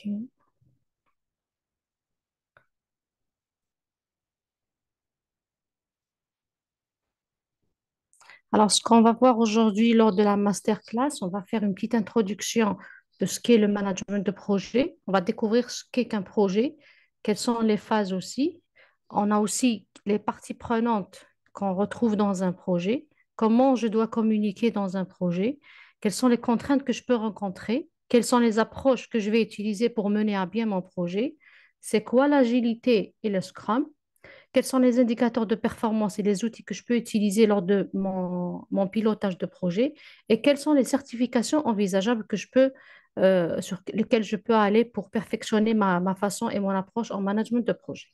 Ok. Alors, ce qu'on va voir aujourd'hui lors de la masterclass, on va faire une petite introduction de ce qu'est le management de projet. On va découvrir ce qu'est qu'un projet, quelles sont les phases aussi. On a aussi les parties prenantes qu'on retrouve dans un projet, comment je dois communiquer dans un projet, quelles sont les contraintes que je peux rencontrer, quelles sont les approches que je vais utiliser pour mener à bien mon projet, c'est quoi l'agilité et le Scrum. Quels sont les indicateurs de performance et les outils que je peux utiliser lors de mon pilotage de projet et quelles sont les certifications envisageables sur lesquelles je peux aller pour perfectionner ma façon et mon approche en management de projet.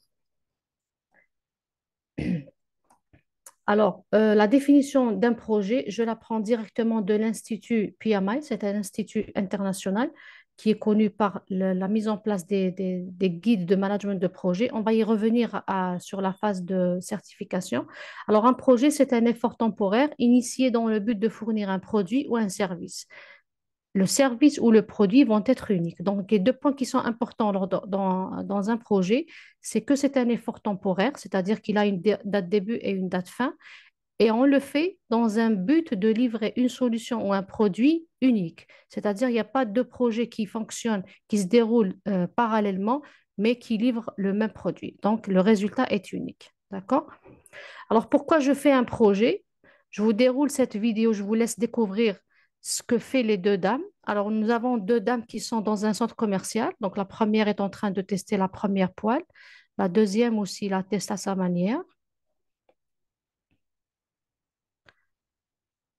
Alors, la définition d'un projet, je la prends directement de l'Institut PMI, c'est un institut international qui est connu par la mise en place des guides de management de projet. On va y revenir sur la phase de certification. Alors, un projet, c'est un effort temporaire initié dans le but de fournir un produit ou un service. Le service ou le produit vont être uniques. Donc, les deux points qui sont importants dans un projet, c'est que c'est un effort temporaire, c'est-à-dire qu'il a une date début et une date fin et on le fait dans un but de livrer une solution ou un produit unique. C'est-à-dire, il n'y a pas deux projets qui fonctionnent, qui se déroulent parallèlement, mais qui livrent le même produit. Donc, le résultat est unique. D'accord? Alors, pourquoi je fais un projet? Je vous déroule cette vidéo, je vous laisse découvrir ce que fait les deux dames. Alors, nous avons deux dames qui sont dans un centre commercial. Donc, la première est en train de tester la première poêle. La deuxième aussi la teste à sa manière.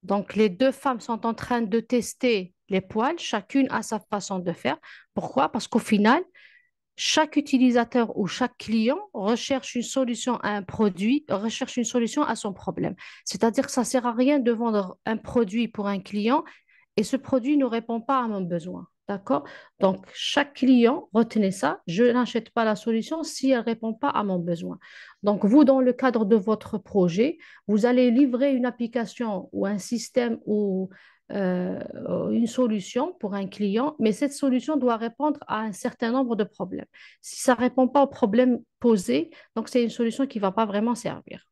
Donc, les deux femmes sont en train de tester les poils, chacune a sa façon de faire. Pourquoi? Parce qu'au final, chaque utilisateur ou chaque client recherche une solution à un produit, recherche une solution à son problème. C'est-à-dire que ça ne sert à rien de vendre un produit pour un client et ce produit ne répond pas à mon besoin. D'accord? Donc, chaque client, retenez ça, je n'achète pas la solution si elle ne répond pas à mon besoin. Donc, vous, dans le cadre de votre projet, vous allez livrer une application ou un système ou euh, une solution pour un client, mais cette solution doit répondre à un certain nombre de problèmes. Si ça ne répond pas aux problèmes posés, donc c'est une solution qui ne va pas vraiment servir.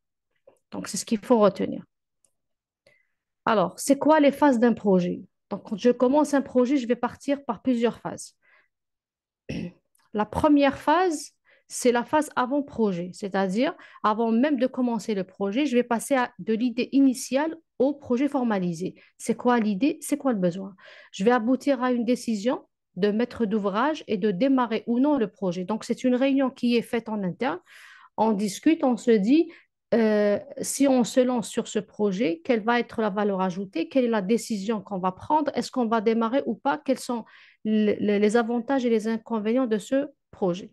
Donc, c'est ce qu'il faut retenir. Alors, c'est quoi les phases d'un projet? Donc, quand je commence un projet, je vais partir par plusieurs phases. La première phase, c'est la phase avant projet, c'est-à-dire avant même de commencer le projet, je vais passer de l'idée initiale au projet formalisé. C'est quoi l'idée? C'est quoi le besoin? Je vais aboutir à une décision de maître d'ouvrage et de démarrer ou non le projet. Donc, c'est une réunion qui est faite en interne. On discute, on se dit, si on se lance sur ce projet, quelle va être la valeur ajoutée, quelle est la décision qu'on va prendre, est-ce qu'on va démarrer ou pas, quels sont les avantages et les inconvénients de ce projet.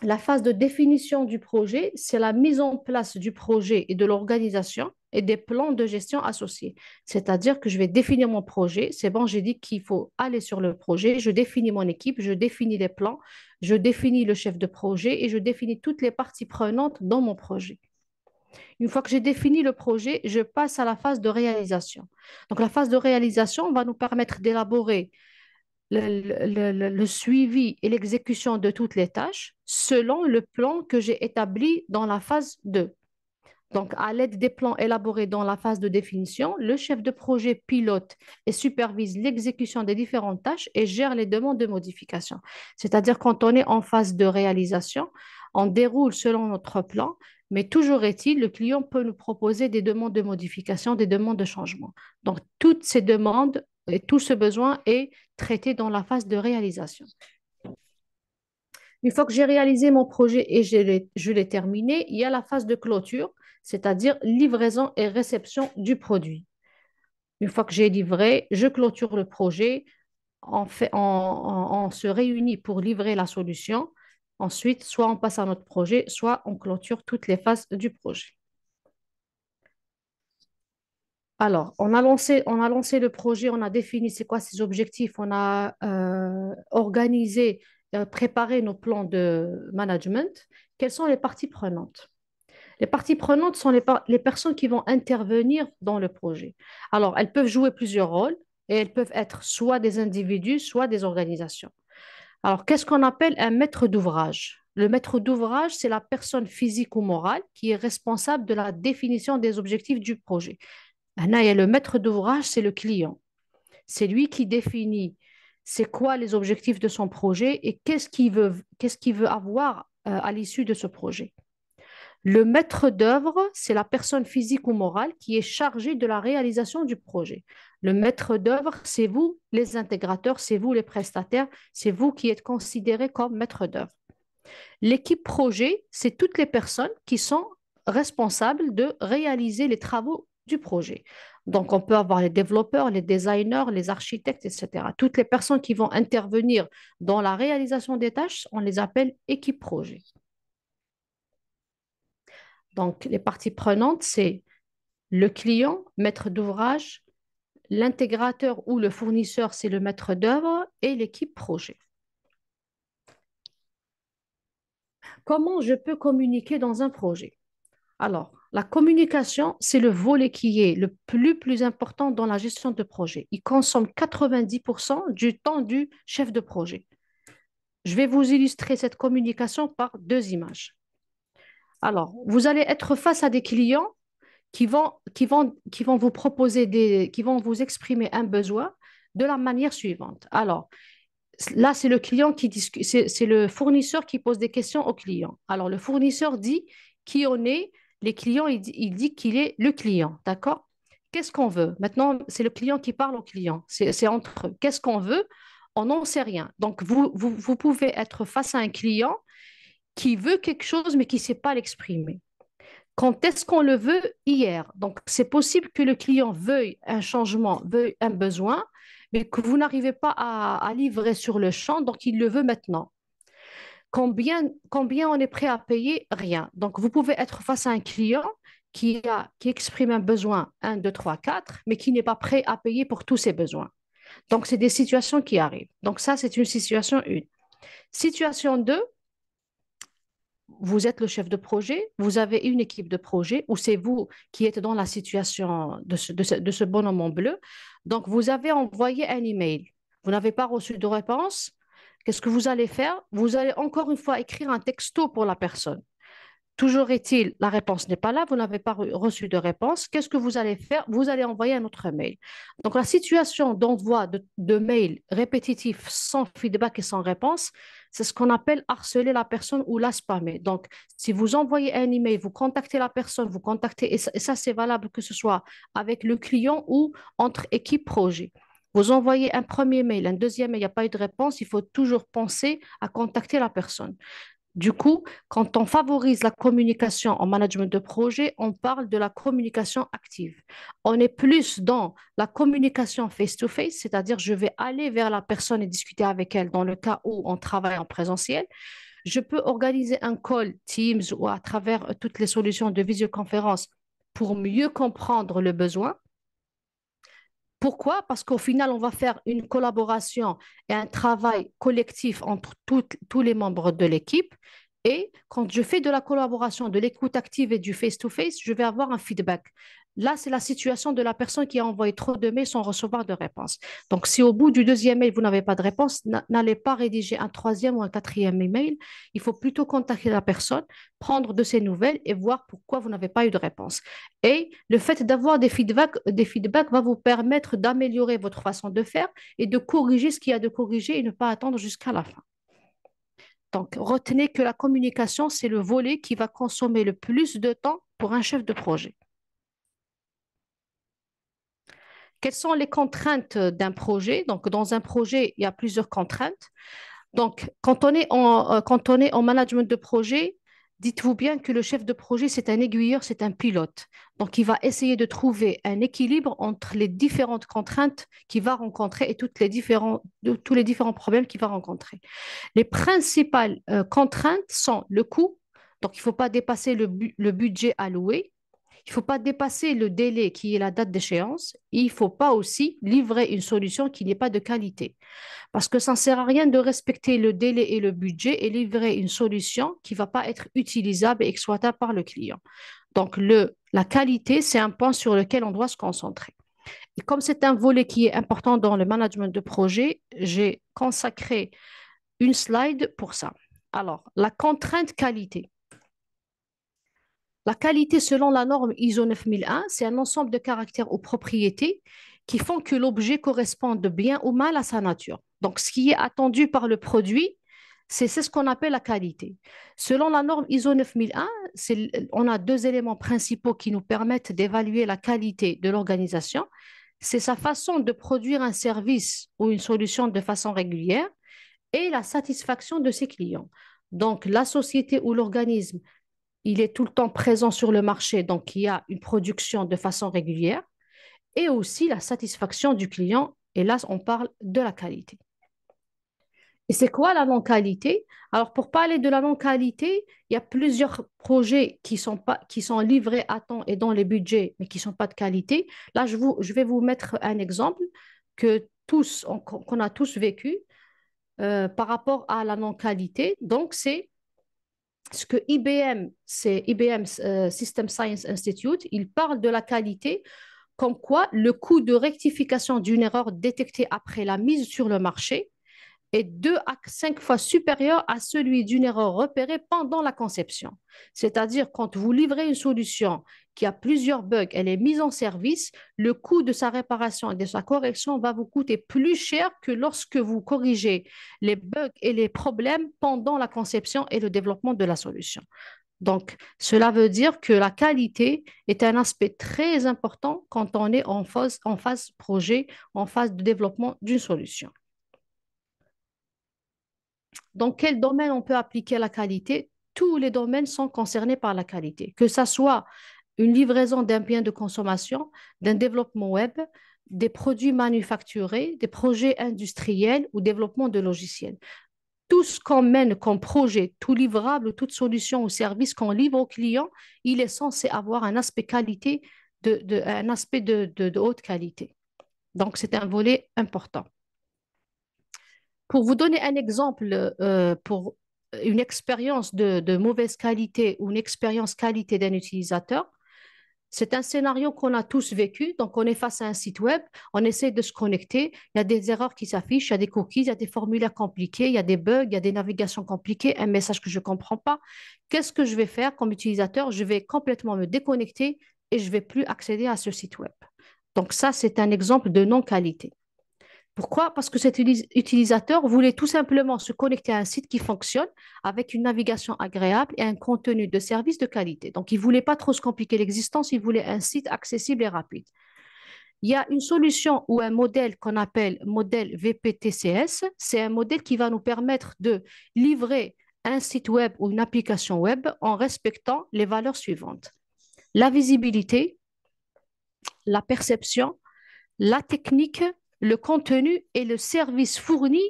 La phase de définition du projet, c'est la mise en place du projet et de l'organisation et des plans de gestion associés. C'est-à-dire que je vais définir mon projet. C'est bon, j'ai dit qu'il faut aller sur le projet. Je définis mon équipe, je définis les plans, je définis le chef de projet et je définis toutes les parties prenantes dans mon projet. Une fois que j'ai défini le projet, je passe à la phase de réalisation. Donc, la phase de réalisation va nous permettre d'élaborer le suivi et l'exécution de toutes les tâches selon le plan que j'ai établi dans la phase 2. Donc, à l'aide des plans élaborés dans la phase de définition, le chef de projet pilote et supervise l'exécution des différentes tâches et gère les demandes de modification. C'est-à-dire quand on est en phase de réalisation, on déroule selon notre plan, mais toujours est-il, le client peut nous proposer des demandes de modification, des demandes de changement. Donc, toutes ces demandes et tout ce besoin est traité dans la phase de réalisation. Une fois que j'ai réalisé mon projet et je l'ai terminé, il y a la phase de clôture, c'est-à-dire livraison et réception du produit. Une fois que j'ai livré, je clôture le projet, on se réunit pour livrer la solution. Ensuite, soit on passe à notre projet, soit on clôture toutes les phases du projet. Alors, on a lancé le projet, on a défini c'est quoi ses objectifs, on a organisé, préparé nos plans de management. Quelles sont les parties prenantes? Les parties prenantes sont les personnes qui vont intervenir dans le projet. Alors, elles peuvent jouer plusieurs rôles et elles peuvent être soit des individus, soit des organisations. Alors, qu'est-ce qu'on appelle un maître d'ouvrage? Le maître d'ouvrage, c'est la personne physique ou morale qui est responsable de la définition des objectifs du projet. Maintenant, il y a le maître d'ouvrage, c'est le client. C'est lui qui définit c'est quoi les objectifs de son projet et qu'est-ce qu'il veut avoir à l'issue de ce projet. Le maître d'œuvre, c'est la personne physique ou morale qui est chargée de la réalisation du projet. Le maître d'œuvre, c'est vous, les intégrateurs, c'est vous, les prestataires, c'est vous qui êtes considérés comme maître d'œuvre. L'équipe projet, c'est toutes les personnes qui sont responsables de réaliser les travaux du projet. Donc, on peut avoir les développeurs, les designers, les architectes, etc. Toutes les personnes qui vont intervenir dans la réalisation des tâches, on les appelle équipe projet. Donc, les parties prenantes, c'est le client, maître d'ouvrage, l'intégrateur ou le fournisseur, c'est le maître d'œuvre et l'équipe projet. Comment je peux communiquer dans un projet? Alors, la communication, c'est le volet qui est le plus important dans la gestion de projet. Il consomme 90% du temps du chef de projet. Je vais vous illustrer cette communication par deux images. Alors, vous allez être face à des clients qui vont vous proposer qui vont vous exprimer un besoin de la manière suivante. Alors, là, c'est le client qui discute, c'est le fournisseur qui pose des questions au client. Alors, le fournisseur dit qui on est, les clients, il dit qu'il est le client, d'accord? Qu'est-ce qu'on veut? Maintenant, c'est le client qui parle au client. C'est entre eux. Qu'est-ce qu'on veut? On n'en sait rien. Donc, vous pouvez être face à un client qui veut quelque chose, mais qui ne sait pas l'exprimer. Quand est-ce qu'on le veut? Hier. Donc, c'est possible que le client veuille un changement, veuille un besoin, mais que vous n'arrivez pas à livrer sur le champ, donc il le veut maintenant. Combien on est prêt à payer? Rien. Donc, vous pouvez être face à un client qui exprime un besoin 1, 2, 3, 4, mais qui n'est pas prêt à payer pour tous ses besoins. Donc, c'est des situations qui arrivent. Donc, ça, c'est une situation 1. Situation 2, vous êtes le chef de projet, vous avez une équipe de projet, ou c'est vous qui êtes dans la situation de ce bonhomme en bleu. Donc, vous avez envoyé un email. Vous n'avez pas reçu de réponse. Qu'est-ce que vous allez faire? Vous allez encore une fois écrire un texto pour la personne. Toujours est-il, la réponse n'est pas là, vous n'avez pas reçu de réponse. Qu'est-ce que vous allez faire? Vous allez envoyer un autre mail. Donc, la situation d'envoi de mails répétitifs sans feedback et sans réponse, c'est ce qu'on appelle harceler la personne ou la spammer. Donc, si vous envoyez un email, vous contactez la personne, vous contactez, et ça c'est valable que ce soit avec le client ou entre équipes projet. Vous envoyez un premier mail, un deuxième mail, il n'y a pas eu de réponse, il faut toujours penser à contacter la personne. Du coup, quand on favorise la communication en management de projet, on parle de la communication active. On est plus dans la communication face-to-face, c'est-à-dire je vais aller vers la personne et discuter avec elle dans le cas où on travaille en présentiel. Je peux organiser un call Teams ou à travers toutes les solutions de visioconférence pour mieux comprendre le besoin. Pourquoi? Parce qu'au final, on va faire une collaboration et un travail collectif entre tous les membres de l'équipe. Et quand je fais de la collaboration, de l'écoute active et du face-to-face, je vais avoir un feedback. Là, c'est la situation de la personne qui a envoyé trop de mails sans recevoir de réponse. Donc, si au bout du deuxième mail, vous n'avez pas de réponse, n'allez pas rédiger un troisième ou un quatrième email. Il faut plutôt contacter la personne, prendre de ses nouvelles et voir pourquoi vous n'avez pas eu de réponse. Et le fait d'avoir des feedbacks va vous permettre d'améliorer votre façon de faire et de corriger ce qu'il y a de corriger et ne pas attendre jusqu'à la fin. Donc, retenez que la communication, c'est le volet qui va consommer le plus de temps pour un chef de projet. Quelles sont les contraintes d'un projet? Donc, dans un projet, il y a plusieurs contraintes. Donc, quand on est en management de projet, dites-vous bien que le chef de projet, c'est un aiguilleur, c'est un pilote. Donc, il va essayer de trouver un équilibre entre les différentes contraintes qu'il va rencontrer et tous les différents problèmes qu'il va rencontrer. Les principales contraintes sont le coût. Donc, il ne faut pas dépasser le budget alloué. Il ne faut pas dépasser le délai qui est la date d'échéance. Il ne faut pas aussi livrer une solution qui n'est pas de qualité. Parce que ça ne sert à rien de respecter le délai et le budget et livrer une solution qui ne va pas être utilisable et exploitable par le client. Donc, la qualité, c'est un point sur lequel on doit se concentrer. Et comme c'est un volet qui est important dans le management de projet, j'ai consacré une slide pour ça. Alors, la contrainte qualité. La qualité selon la norme ISO 9001, c'est un ensemble de caractères ou propriétés qui font que l'objet corresponde bien ou mal à sa nature. Donc, ce qui est attendu par le produit, c'est ce qu'on appelle la qualité. Selon la norme ISO 9001, on a deux éléments principaux qui nous permettent d'évaluer la qualité de l'organisation. C'est sa façon de produire un service ou une solution de façon régulière et la satisfaction de ses clients. Donc, la société ou l'organisme, il est tout le temps présent sur le marché, donc il y a une production de façon régulière et aussi la satisfaction du client. Et là, on parle de la qualité. Et c'est quoi la non-qualité? Alors, pour parler de la non-qualité, il y a plusieurs projets qui sont livrés à temps et dans les budgets, mais qui ne sont pas de qualité. Là, je vais vous mettre un exemple qu'on a tous vécu par rapport à la non-qualité. Donc, c'est ce que IBM, c'est IBM System Science Institute, il parle de la qualité comme quoi le coût de rectification d'une erreur détectée après la mise sur le marché est 2 à 5 fois supérieur à celui d'une erreur repérée pendant la conception. C'est-à-dire, quand vous livrez une solution qui a plusieurs bugs, elle est mise en service, le coût de sa réparation et de sa correction va vous coûter plus cher que lorsque vous corrigez les bugs et les problèmes pendant la conception et le développement de la solution. Donc, cela veut dire que la qualité est un aspect très important quand on est en phase projet, en phase de développement d'une solution. Dans quel domaine on peut appliquer la qualité? Tous les domaines sont concernés par la qualité, que ce soit une livraison d'un bien de consommation, d'un développement web, des produits manufacturés, des projets industriels ou développement de logiciels. Tout ce qu'on mène comme projet, tout livrable, toute solution ou service qu'on livre au client, il est censé avoir un aspect qualité, un aspect de haute qualité. Donc, c'est un volet important. Pour vous donner un exemple, pour une expérience de mauvaise qualité ou une expérience qualité d'un utilisateur, c'est un scénario qu'on a tous vécu. Donc, on est face à un site web, on essaie de se connecter, il y a des erreurs qui s'affichent, il y a des cookies, il y a des formulaires compliqués, il y a des bugs, il y a des navigations compliquées, un message que je ne comprends pas. Qu'est-ce que je vais faire comme utilisateur? Je vais complètement me déconnecter et je ne vais plus accéder à ce site web. Donc, ça, c'est un exemple de non-qualité. Pourquoi? Parce que cet utilisateur voulait tout simplement se connecter à un site qui fonctionne avec une navigation agréable et un contenu de service de qualité. Donc, il ne voulait pas trop se compliquer l'existence, il voulait un site accessible et rapide. Il y a une solution ou un modèle qu'on appelle modèle VPTCS. C'est un modèle qui va nous permettre de livrer un site web ou une application web en respectant les valeurs suivantes. La visibilité, la perception, la technique, le contenu et le service fourni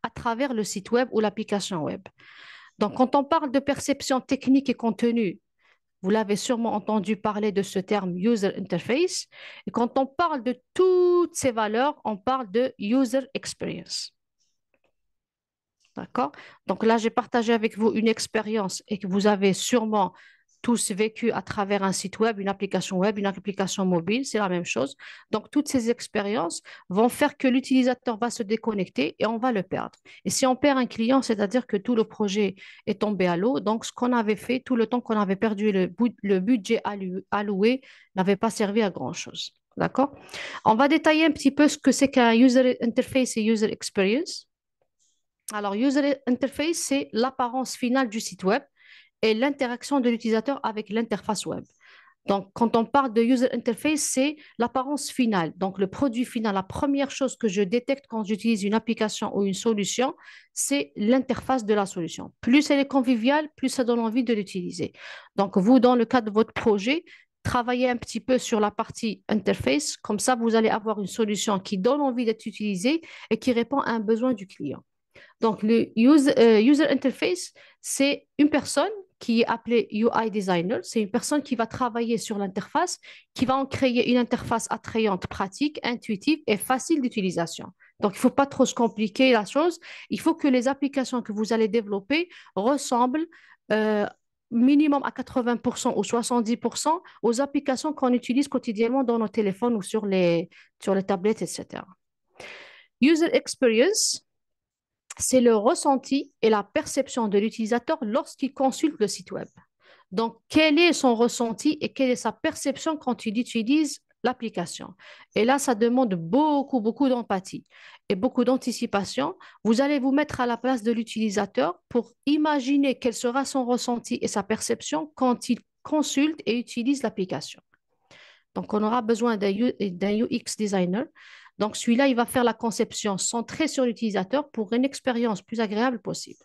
à travers le site web ou l'application web. Donc, quand on parle de perception technique et contenu, vous l'avez sûrement entendu parler de ce terme user interface. Et quand on parle de toutes ces valeurs, on parle de user experience. D'accord? Donc là, j'ai partagé avec vous une expérience et que vous avez sûrement tous vécu à travers un site web, une application mobile, c'est la même chose. Donc, toutes ces expériences vont faire que l'utilisateur va se déconnecter et on va le perdre. Et si on perd un client, c'est-à-dire que tout le projet est tombé à l'eau. Donc, ce qu'on avait fait, tout le temps qu'on avait perdu, le budget alloué n'avait pas servi à grand-chose. D'accord? On va détailler un petit peu ce que c'est qu'un user interface et user experience. Alors, user interface, c'est l'apparence finale du site web et l'interaction de l'utilisateur avec l'interface web. Donc, quand on parle de user interface, c'est l'apparence finale. Donc, le produit final, la première chose que je détecte quand j'utilise une application ou une solution, c'est l'interface de la solution. Plus elle est conviviale, plus ça donne envie de l'utiliser. Donc, vous, dans le cadre de votre projet, travaillez un petit peu sur la partie interface. Comme ça, vous allez avoir une solution qui donne envie d'être utilisée et qui répond à un besoin du client. Donc, le user interface, c'est une personne qui est appelée UI designer. C'est une personne qui va travailler sur l'interface, qui va en créer une interface attrayante, pratique, intuitive et facile d'utilisation. Donc, il ne faut pas trop se compliquer la chose. Il faut que les applications que vous allez développer ressemblent, euh, minimum à 80% ou 70% aux applications qu'on utilise quotidiennement dans nos téléphones ou sur les tablettes, etc. User experience, c'est le ressenti et la perception de l'utilisateur lorsqu'il consulte le site web. Donc, quel est son ressenti et quelle est sa perception quand il utilise l'application? Et là, ça demande beaucoup, beaucoup d'empathie et beaucoup d'anticipation. Vous allez vous mettre à la place de l'utilisateur pour imaginer quel sera son ressenti et sa perception quand il consulte et utilise l'application. Donc, on aura besoin d'un UX designer. Donc, celui-là, il va faire la conception centrée sur l'utilisateur pour une expérience plus agréable possible.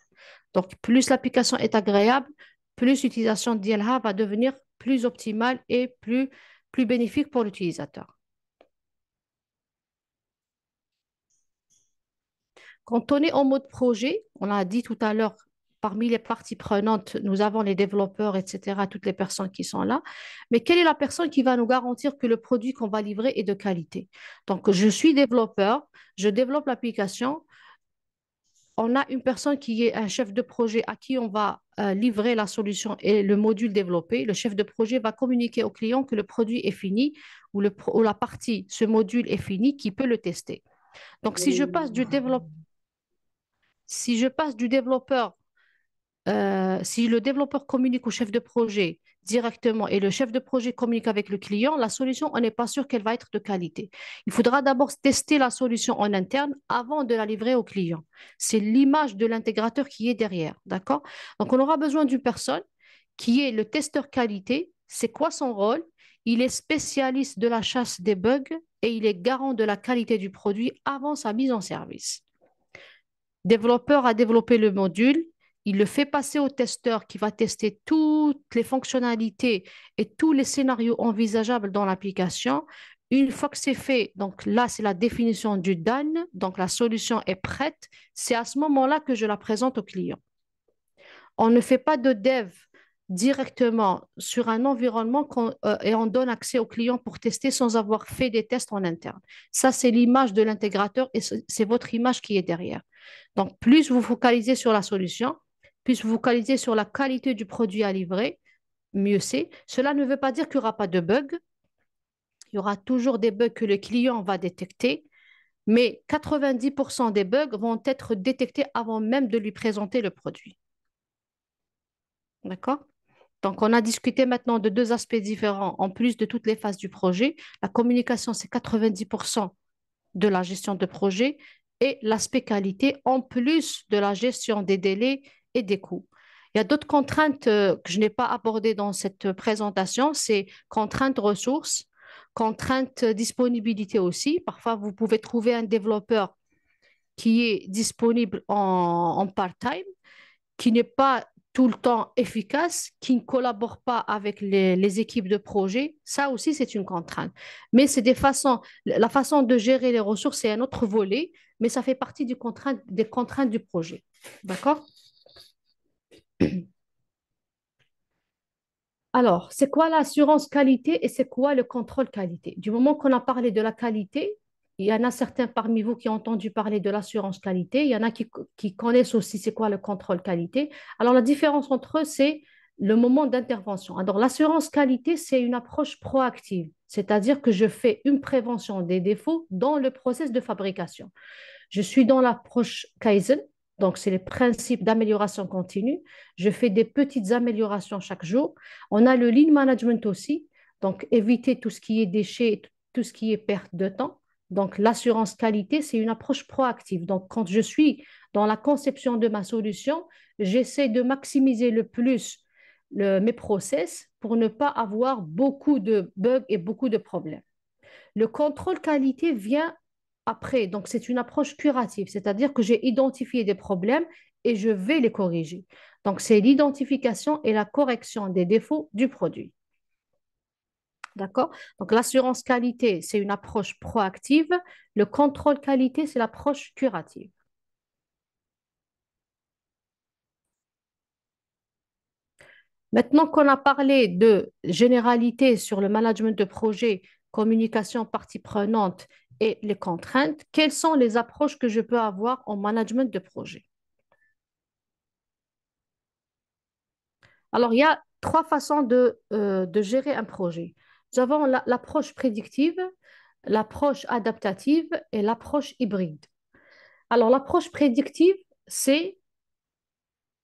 Donc, plus l'application est agréable, plus l'utilisation d'ILH va devenir plus optimale et plus bénéfique pour l'utilisateur. Quand on est en mode projet, on l'a dit tout à l'heure, parmi les parties prenantes, nous avons les développeurs, etc., toutes les personnes qui sont là. Mais quelle est la personne qui va nous garantir que le produit qu'on va livrer est de qualité? Donc, je suis développeur, je développe l'application. On a une personne qui est un chef de projet à qui on va livrer la solution et le module développé. Le chef de projet va communiquer au client que le produit est fini ou la partie, ce module est fini, qui peut le tester. Donc, si je passe du développeur, si le développeur communique au chef de projet directement et le chef de projet communique avec le client, la solution, on n'est pas sûr qu'elle va être de qualité. Il faudra d'abord tester la solution en interne avant de la livrer au client. C'est l'image de l'intégrateur qui est derrière, d'accord? Donc, on aura besoin d'une personne qui est le testeur qualité. C'est quoi son rôle? Il est spécialiste de la chasse des bugs et il est garant de la qualité du produit avant sa mise en service. Développeur a développé le module, il le fait passer au testeur qui va tester toutes les fonctionnalités et tous les scénarios envisageables dans l'application. Une fois que c'est fait, donc là, c'est la définition du done, donc la solution est prête. C'est à ce moment-là que je la présente au client. On ne fait pas de dev directement sur un environnement et on donne accès au client pour tester sans avoir fait des tests en interne. Ça, c'est l'image de l'intégrateur et c'est votre image qui est derrière. Donc, plus vous focalisez sur la solution, plus vous focalisez sur la qualité du produit à livrer, mieux c'est. Cela ne veut pas dire qu'il n'y aura pas de bugs. Il y aura toujours des bugs que le client va détecter, mais 90% des bugs vont être détectés avant même de lui présenter le produit. D'accord? Donc, on a discuté maintenant de deux aspects différents, en plus de toutes les phases du projet. La communication, c'est 90% de la gestion de projet et l'aspect qualité, en plus de la gestion des délais et des coûts. Il y a d'autres contraintes que je n'ai pas abordées dans cette présentation, c'est contraintes ressources, contraintes disponibilité aussi. Parfois, vous pouvez trouver un développeur qui est disponible en part-time qui n'est pas tout le temps efficace, qui ne collabore pas avec les équipes de projet, ça aussi, c'est une contrainte. Mais c'est la façon de gérer les ressources, c'est un autre volet, mais ça fait partie des contraintes du projet. D'accord? Alors, c'est quoi l'assurance qualité et c'est quoi le contrôle qualité? Du moment qu'on a parlé de la qualité, il y en a certains parmi vous qui ont entendu parler de l'assurance qualité, il y en a qui connaissent aussi c'est quoi le contrôle qualité. Alors, la différence entre eux, c'est le moment d'intervention. Alors, l'assurance qualité, c'est une approche proactive, c'est-à-dire que je fais une prévention des défauts dans le process de fabrication. Je suis dans l'approche Kaizen, donc c'est les principes d'amélioration continue. Je fais des petites améliorations chaque jour. On a le lean management aussi, donc éviter tout ce qui est déchets, tout ce qui est perte de temps. Donc l'assurance qualité, c'est une approche proactive. Donc quand je suis dans la conception de ma solution, j'essaie de maximiser le plus mes process pour ne pas avoir beaucoup de bugs et beaucoup de problèmes. Le contrôle qualité vient après, donc c'est une approche curative, c'est-à-dire que j'ai identifié des problèmes et je vais les corriger. Donc c'est l'identification et la correction des défauts du produit. D'accord? Donc l'assurance qualité, c'est une approche proactive. Le contrôle qualité, c'est l'approche curative. Maintenant qu'on a parlé de généralité sur le management de projet, communication partie prenante et les contraintes, quelles sont les approches que je peux avoir en management de projet? Alors, il y a trois façons de gérer un projet. Nous avons l'approche prédictive, l'approche adaptative et l'approche hybride. Alors, l'approche prédictive, c'est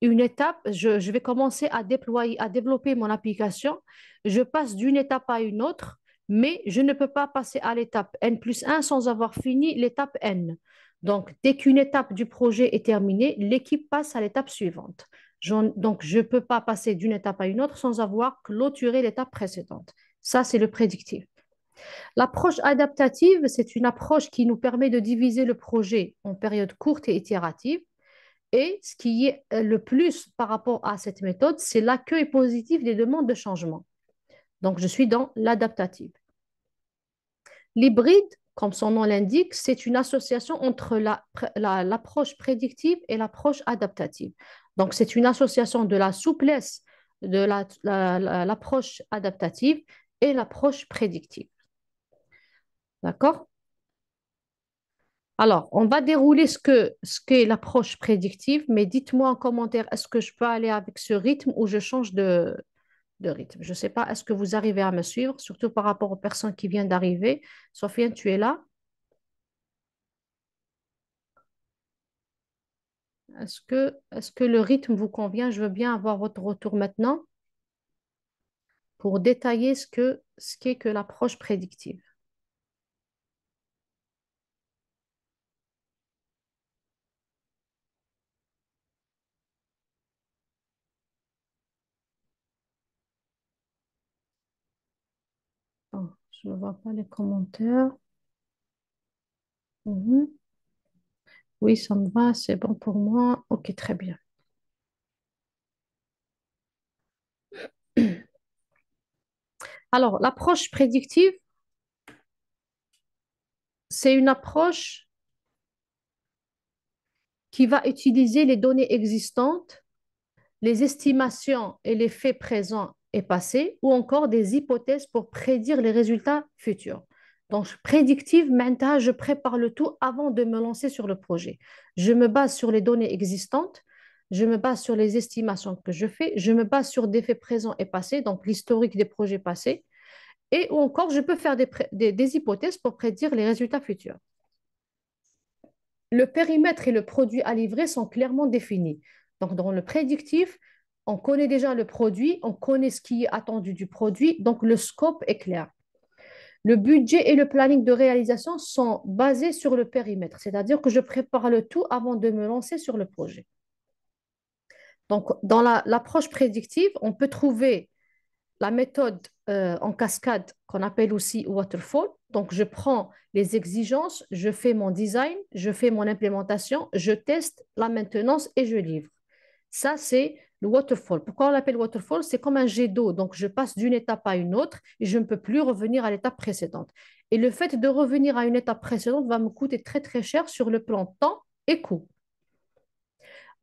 une étape. Je vais commencer à déployer, à développer mon application. Je passe d'une étape à une autre, mais je ne peux pas passer à l'étape N+1 sans avoir fini l'étape N. Donc, dès qu'une étape du projet est terminée, l'équipe passe à l'étape suivante. Donc, je ne peux pas passer d'une étape à une autre sans avoir clôturé l'étape précédente. Ça, c'est le prédictif. L'approche adaptative, c'est une approche qui nous permet de diviser le projet en périodes courtes et itératives. Et ce qui est le plus par rapport à cette méthode, c'est l'accueil positif des demandes de changement. Donc, je suis dans l'adaptative. L'hybride, comme son nom l'indique, c'est une association entre l'approche prédictive et l'approche adaptative. Donc, c'est une association de la souplesse de l'approche adaptative et l'approche prédictive. D'accord? Alors, on va dérouler ce qu'est l'approche prédictive, mais dites-moi en commentaire, est-ce que je peux aller avec ce rythme ou je change de rythme? Je ne sais pas, est-ce que vous arrivez à me suivre, surtout par rapport aux personnes qui viennent d'arriver. Sofiane, tu es là? Est-ce que le rythme vous convient? Je veux bien avoir votre retour maintenant pour détailler ce qu'est que l'approche prédictive. Bon, je ne vois pas les commentaires. Mhm. Oui, ça me va, c'est bon pour moi. Ok, très bien. Alors, l'approche prédictive, c'est une approche qui va utiliser les données existantes, les estimations et les faits présents et passés, ou encore des hypothèses pour prédire les résultats futurs. Donc, prédictive, maintenant, je prépare le tout avant de me lancer sur le projet. Je me base sur les données existantes, je me base sur les estimations que je fais, je me base sur des faits présents et passés, donc l'historique des projets passés, et ou encore je peux faire des hypothèses pour prédire les résultats futurs. Le périmètre et le produit à livrer sont clairement définis. Donc, dans le prédictif, on connaît déjà le produit, on connaît ce qui est attendu du produit, donc le scope est clair. Le budget et le planning de réalisation sont basés sur le périmètre, c'est-à-dire que je prépare le tout avant de me lancer sur le projet. Donc, dans l'approche prédictive, on peut trouver la méthode en cascade qu'on appelle aussi waterfall. Donc, je prends les exigences, je fais mon design, je fais mon implémentation, je teste la maintenance et je livre. Ça, c'est le waterfall. Pourquoi on l'appelle waterfall? C'est comme un jet d'eau. Donc, je passe d'une étape à une autre et je ne peux plus revenir à l'étape précédente. Et le fait de revenir à une étape précédente va me coûter très, très cher sur le plan temps et coût.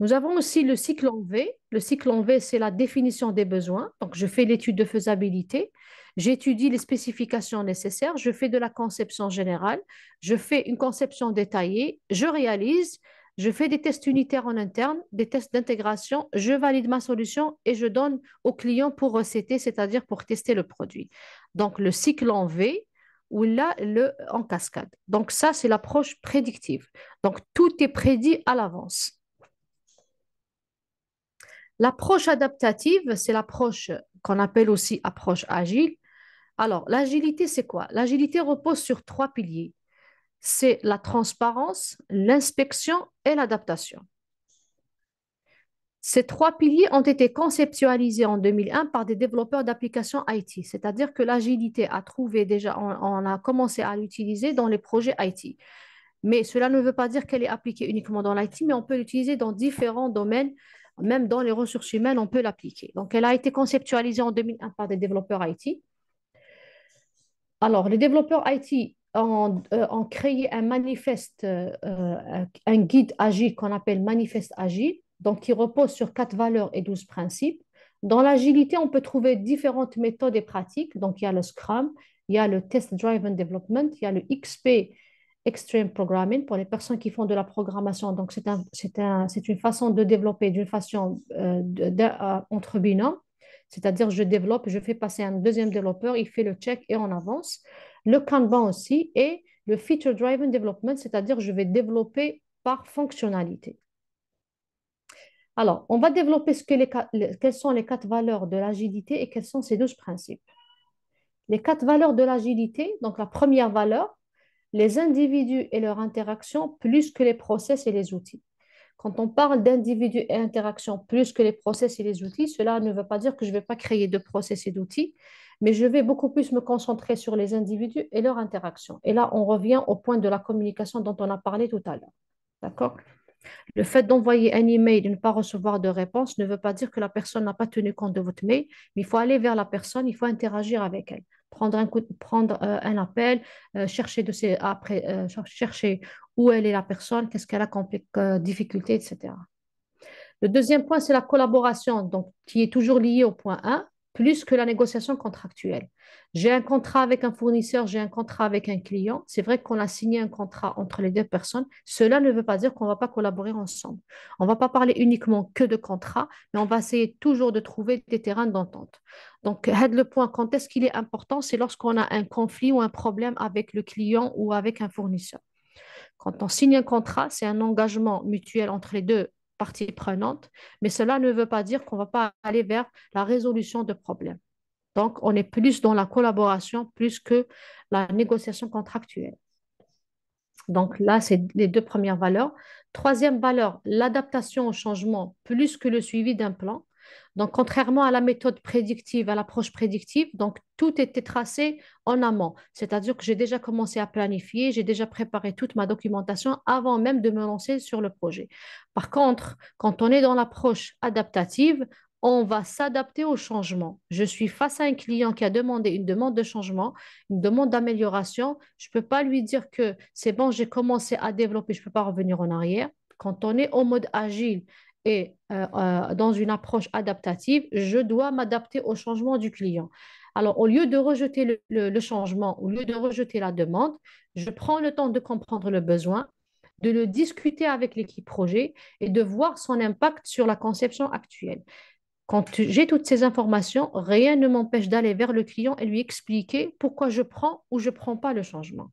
Nous avons aussi le cycle en V. Le cycle en V, c'est la définition des besoins. Donc, je fais l'étude de faisabilité, j'étudie les spécifications nécessaires, je fais de la conception générale, je fais une conception détaillée, je réalise, je fais des tests unitaires en interne, des tests d'intégration, je valide ma solution et je donne au client pour recéter, c'est-à-dire pour tester le produit. Donc, le cycle en V ou là, en cascade. Donc, ça, c'est l'approche prédictive. Donc, tout est prédit à l'avance. L'approche adaptative, c'est l'approche qu'on appelle aussi approche agile. Alors, l'agilité, c'est quoi? L'agilité repose sur trois piliers. C'est la transparence, l'inspection et l'adaptation. Ces trois piliers ont été conceptualisés en 2001 par des développeurs d'applications IT, c'est-à-dire que l'agilité a trouvé déjà, on a commencé à l'utiliser dans les projets IT. Mais cela ne veut pas dire qu'elle est appliquée uniquement dans l'IT, mais on peut l'utiliser dans différents domaines, même dans les ressources humaines, on peut l'appliquer. Donc, elle a été conceptualisée en 2001 par des développeurs IT. Alors, les développeurs IT ont créé un manifeste, un guide agile qu'on appelle manifeste agile, donc qui repose sur 4 valeurs et 12 principes. Dans l'agilité, on peut trouver différentes méthodes et pratiques. Donc, il y a le Scrum, il y a le Test Driven Development, il y a le XP, Extreme Programming, pour les personnes qui font de la programmation. Donc, c'est une façon de développer d'une façon entre binômes. c'est-à-dire je développe, je fais passer un deuxième développeur, il fait le check et on avance. Le Kanban aussi et le Feature Driven Development, c'est-à-dire je vais développer par fonctionnalité. Alors, on va développer quelles sont les quatre valeurs de l'agilité et quels sont ces 12 principes. Les quatre valeurs de l'agilité, donc la première valeur, les individus et leur interaction plus que les process et les outils. Quand on parle d'individus et interaction plus que les process et les outils, cela ne veut pas dire que je ne vais pas créer de process et d'outils, mais je vais beaucoup plus me concentrer sur les individus et leur interaction. Et là, on revient au point de la communication dont on a parlé tout à l'heure. D'accord? Le fait d'envoyer un email et de ne pas recevoir de réponse ne veut pas dire que la personne n'a pas tenu compte de votre mail, mais il faut aller vers la personne, il faut interagir avec elle. Prendre un appel, chercher où elle est la personne, qu'est-ce qu'elle a comme difficulté, etc. Le deuxième point, c'est la collaboration, donc, qui est toujours liée au point 1, plus que la négociation contractuelle. J'ai un contrat avec un fournisseur, j'ai un contrat avec un client. C'est vrai qu'on a signé un contrat entre les deux personnes. Cela ne veut pas dire qu'on ne va pas collaborer ensemble. On ne va pas parler uniquement que de contrat, mais on va essayer toujours de trouver des terrains d'entente. Donc, le point, quand est-ce qu'il est important? C'est lorsqu'on a un conflit ou un problème avec le client ou avec un fournisseur. Quand on signe un contrat, c'est un engagement mutuel entre les deux parties prenantes, mais cela ne veut pas dire qu'on ne va pas aller vers la résolution de problèmes. Donc, on est plus dans la collaboration plus que la négociation contractuelle. Donc là, c'est les deux premières valeurs. Troisième valeur, l'adaptation au changement plus que le suivi d'un plan. Donc, contrairement à la méthode prédictive, à l'approche prédictive, donc tout était tracé en amont. C'est-à-dire que j'ai déjà commencé à planifier, j'ai déjà préparé toute ma documentation avant même de me lancer sur le projet. Par contre, quand on est dans l'approche adaptative, on va s'adapter au changement. Je suis face à un client qui a demandé une demande de changement, une demande d'amélioration. Je ne peux pas lui dire que c'est bon, j'ai commencé à développer, je ne peux pas revenir en arrière. Quand on est au mode agile et dans une approche adaptative, je dois m'adapter au changement du client. Alors, au lieu de rejeter le changement, au lieu de rejeter la demande, je prends le temps de comprendre le besoin, de le discuter avec l'équipe projet et de voir son impact sur la conception actuelle. Quand j'ai toutes ces informations, rien ne m'empêche d'aller vers le client et lui expliquer pourquoi je prends ou je ne prends pas le changement.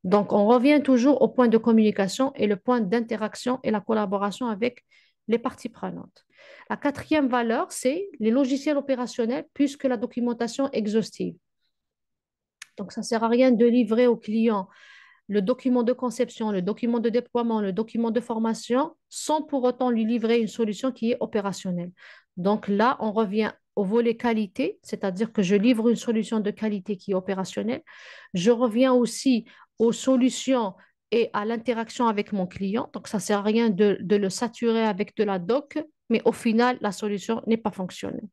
Donc, on revient toujours au point de communication et le point d'interaction et la collaboration avec les parties prenantes. La quatrième valeur, c'est les logiciels opérationnels plus que la documentation exhaustive. Donc, ça ne sert à rien de livrer au client le document de conception, le document de déploiement, le document de formation, sans pour autant lui livrer une solution qui est opérationnelle. Donc là, on revient au volet qualité, c'est-à-dire que je livre une solution de qualité qui est opérationnelle. Je reviens aussi aux solutions et à l'interaction avec mon client. Donc, ça ne sert à rien de le saturer avec de la doc, mais au final, la solution n'est pas fonctionnelle.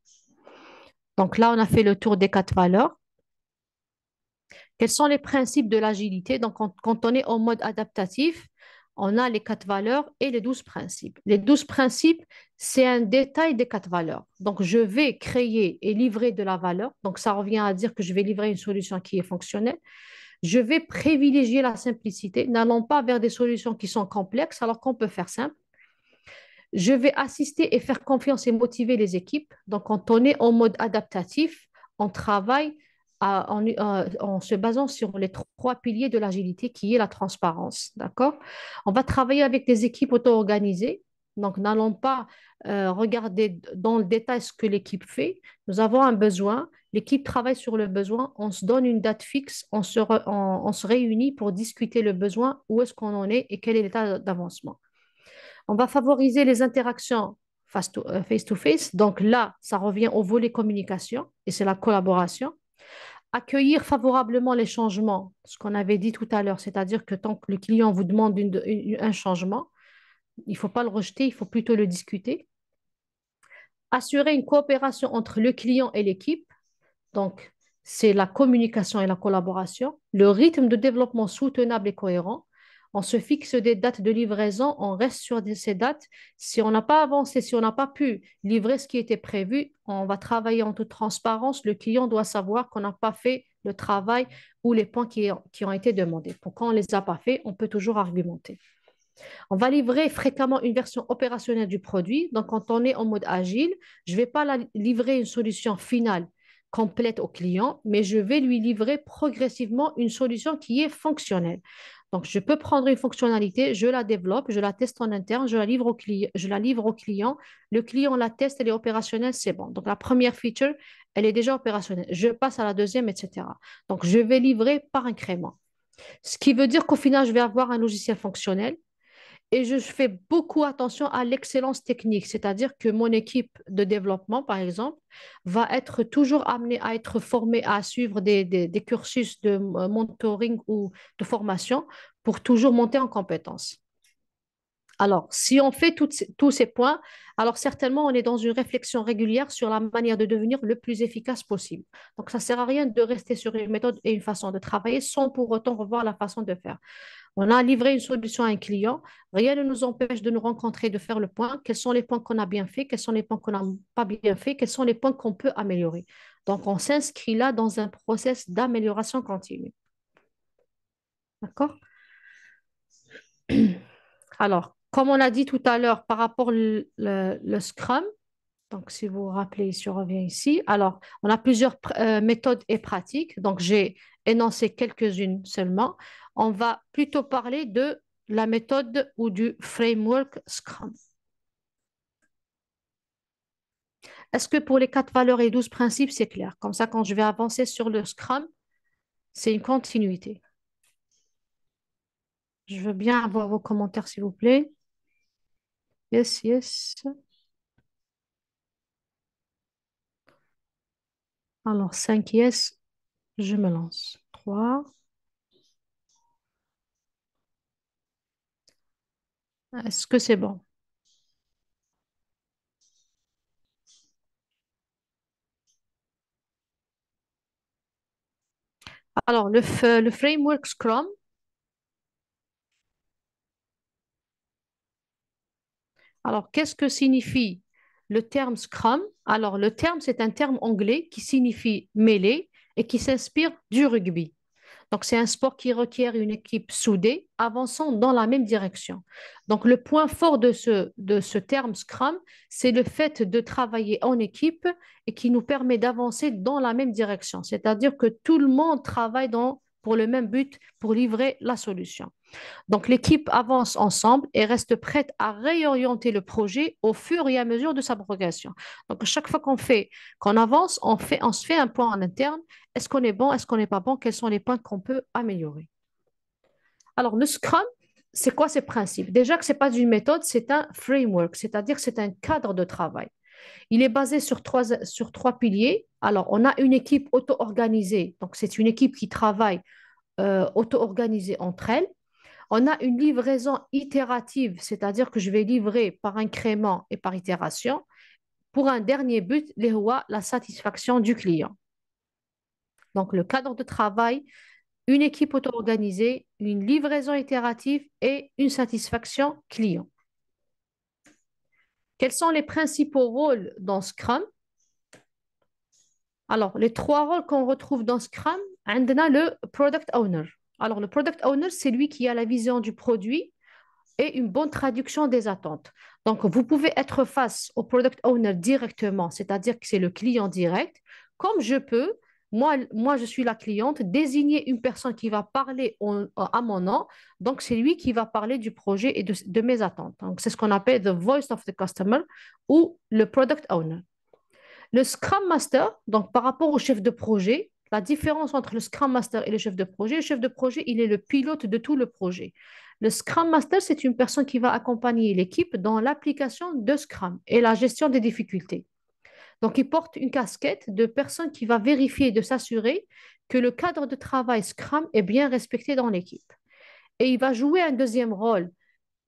Donc là, on a fait le tour des quatre valeurs. Quels sont les principes de l'agilité? Donc, quand on est en mode adaptatif, on a les quatre valeurs et les 12 principes. Les 12 principes, c'est un détail des quatre valeurs. Donc, je vais créer et livrer de la valeur. Donc, ça revient à dire que je vais livrer une solution qui est fonctionnelle. Je vais privilégier la simplicité. N'allons pas vers des solutions qui sont complexes alors qu'on peut faire simple. Je vais assister et faire confiance et motiver les équipes. Donc, quand on est en mode adaptatif, on travaille en se basant sur les trois piliers de l'agilité qui est la transparence. D'accord? On va travailler avec des équipes auto-organisées. Donc, n'allons pas regarder dans le détail ce que l'équipe fait. Nous avons un besoin. L'équipe travaille sur le besoin. On se donne une date fixe. On se réunit pour discuter le besoin, où est-ce qu'on en est et quel est l'état d'avancement. On va favoriser les interactions face-to-face. Donc là, ça revient au volet communication et c'est la collaboration. Accueillir favorablement les changements, ce qu'on avait dit tout à l'heure, c'est-à-dire que tant que le client vous demande un changement, il ne faut pas le rejeter, il faut plutôt le discuter. Assurer une coopération entre le client et l'équipe. Donc, c'est la communication et la collaboration. Le rythme de développement soutenable et cohérent. On se fixe des dates de livraison, on reste sur ces dates. Si on n'a pas avancé, si on n'a pas pu livrer ce qui était prévu, on va travailler en toute transparence. Le client doit savoir qu'on n'a pas fait le travail ou les points qui ont été demandés. Pourquoi on ne les a pas fait, on peut toujours argumenter. On va livrer fréquemment une version opérationnelle du produit. Donc, quand on est en mode agile, je ne vais pas livrer une solution finale complète au client, mais je vais lui livrer progressivement une solution qui est fonctionnelle. Donc, je peux prendre une fonctionnalité, je la développe, je la teste en interne, je la livre au client. Le client la teste, elle est opérationnelle, c'est bon. Donc, la première feature, elle est déjà opérationnelle. Je passe à la deuxième, etc. Donc, je vais livrer par incrément. Ce qui veut dire qu'au final, je vais avoir un logiciel fonctionnel et je fais beaucoup attention à l'excellence technique, c'est-à-dire que mon équipe de développement, par exemple, va être toujours amenée à être formée à suivre des cursus de mentoring ou de formation pour toujours monter en compétences. Alors, si on fait tous ces points, alors certainement on est dans une réflexion régulière sur la manière de devenir le plus efficace possible. Donc, ça ne sert à rien de rester sur une méthode et une façon de travailler sans pour autant revoir la façon de faire. On a livré une solution à un client. Rien ne nous empêche de nous rencontrer, de faire le point. Quels sont les points qu'on a bien fait? Quels sont les points qu'on n'a pas bien fait? Quels sont les points qu'on peut améliorer? Donc, on s'inscrit là dans un process d'amélioration continue. D'accord? Alors, comme on a dit tout à l'heure par rapport le Scrum, donc si vous vous rappelez, si on revient ici, alors on a plusieurs méthodes et pratiques. Donc, j'ai énoncé quelques-unes seulement. On va plutôt parler de la méthode ou du framework Scrum. Est-ce que pour les 4 valeurs et 12 principes, c'est clair? Comme ça, quand je vais avancer sur le Scrum, c'est une continuité. Je veux bien avoir vos commentaires, s'il vous plaît. Yes, yes. Alors, 5 yes, je me lance. 3. Est-ce que c'est bon? Alors, le framework Scrum, alors qu'est-ce que signifie le terme Scrum? Alors, le terme, c'est un terme anglais qui signifie mêlée et qui s'inspire du rugby. Donc, c'est un sport qui requiert une équipe soudée, avançant dans la même direction. Donc, le point fort de ce terme Scrum, c'est le fait de travailler en équipe et qui nous permet d'avancer dans la même direction. C'est-à-dire que tout le monde travaille pour le même but, pour livrer la solution. Donc, l'équipe avance ensemble et reste prête à réorienter le projet au fur et à mesure de sa progression. Donc, chaque fois qu'on avance, on se fait un point en interne. Est-ce qu'on est bon? Est-ce qu'on n'est pas bon? Quels sont les points qu'on peut améliorer? Alors, le Scrum, c'est quoi ces principes? Déjà que ce n'est pas une méthode, c'est un framework, c'est-à-dire que c'est un cadre de travail. Il est basé sur trois piliers. Alors, on a une équipe auto-organisée. Donc, c'est une équipe qui travaille auto-organisée entre elles. On a une livraison itérative, c'est-à-dire que je vais livrer par incrément et par itération pour un dernier but, la satisfaction du client. Donc, le cadre de travail, une équipe auto-organisée, une livraison itérative et une satisfaction client. Quels sont les principaux rôles dans Scrum? Alors, les 3 rôles qu'on retrouve dans Scrum, on a le Product Owner. Alors, le Product Owner, c'est lui qui a la vision du produit et une bonne traduction des attentes. Donc, vous pouvez être face au product owner directement, c'est-à-dire que c'est le client direct, comme je peux, moi, je suis la cliente, désigner une personne qui va parler à mon nom. Donc, c'est lui qui va parler du projet et de mes attentes. Donc, c'est ce qu'on appelle the voice of the customer ou le product owner. Le Scrum Master, donc par rapport au chef de projet, la différence entre le Scrum Master et le chef de projet, il est le pilote de tout le projet. Le Scrum Master, c'est une personne qui va accompagner l'équipe dans l'application de Scrum et la gestion des difficultés. Donc, il porte une casquette de personne qui va vérifier et de s'assurer que le cadre de travail Scrum est bien respecté dans l'équipe. Et il va jouer un deuxième rôle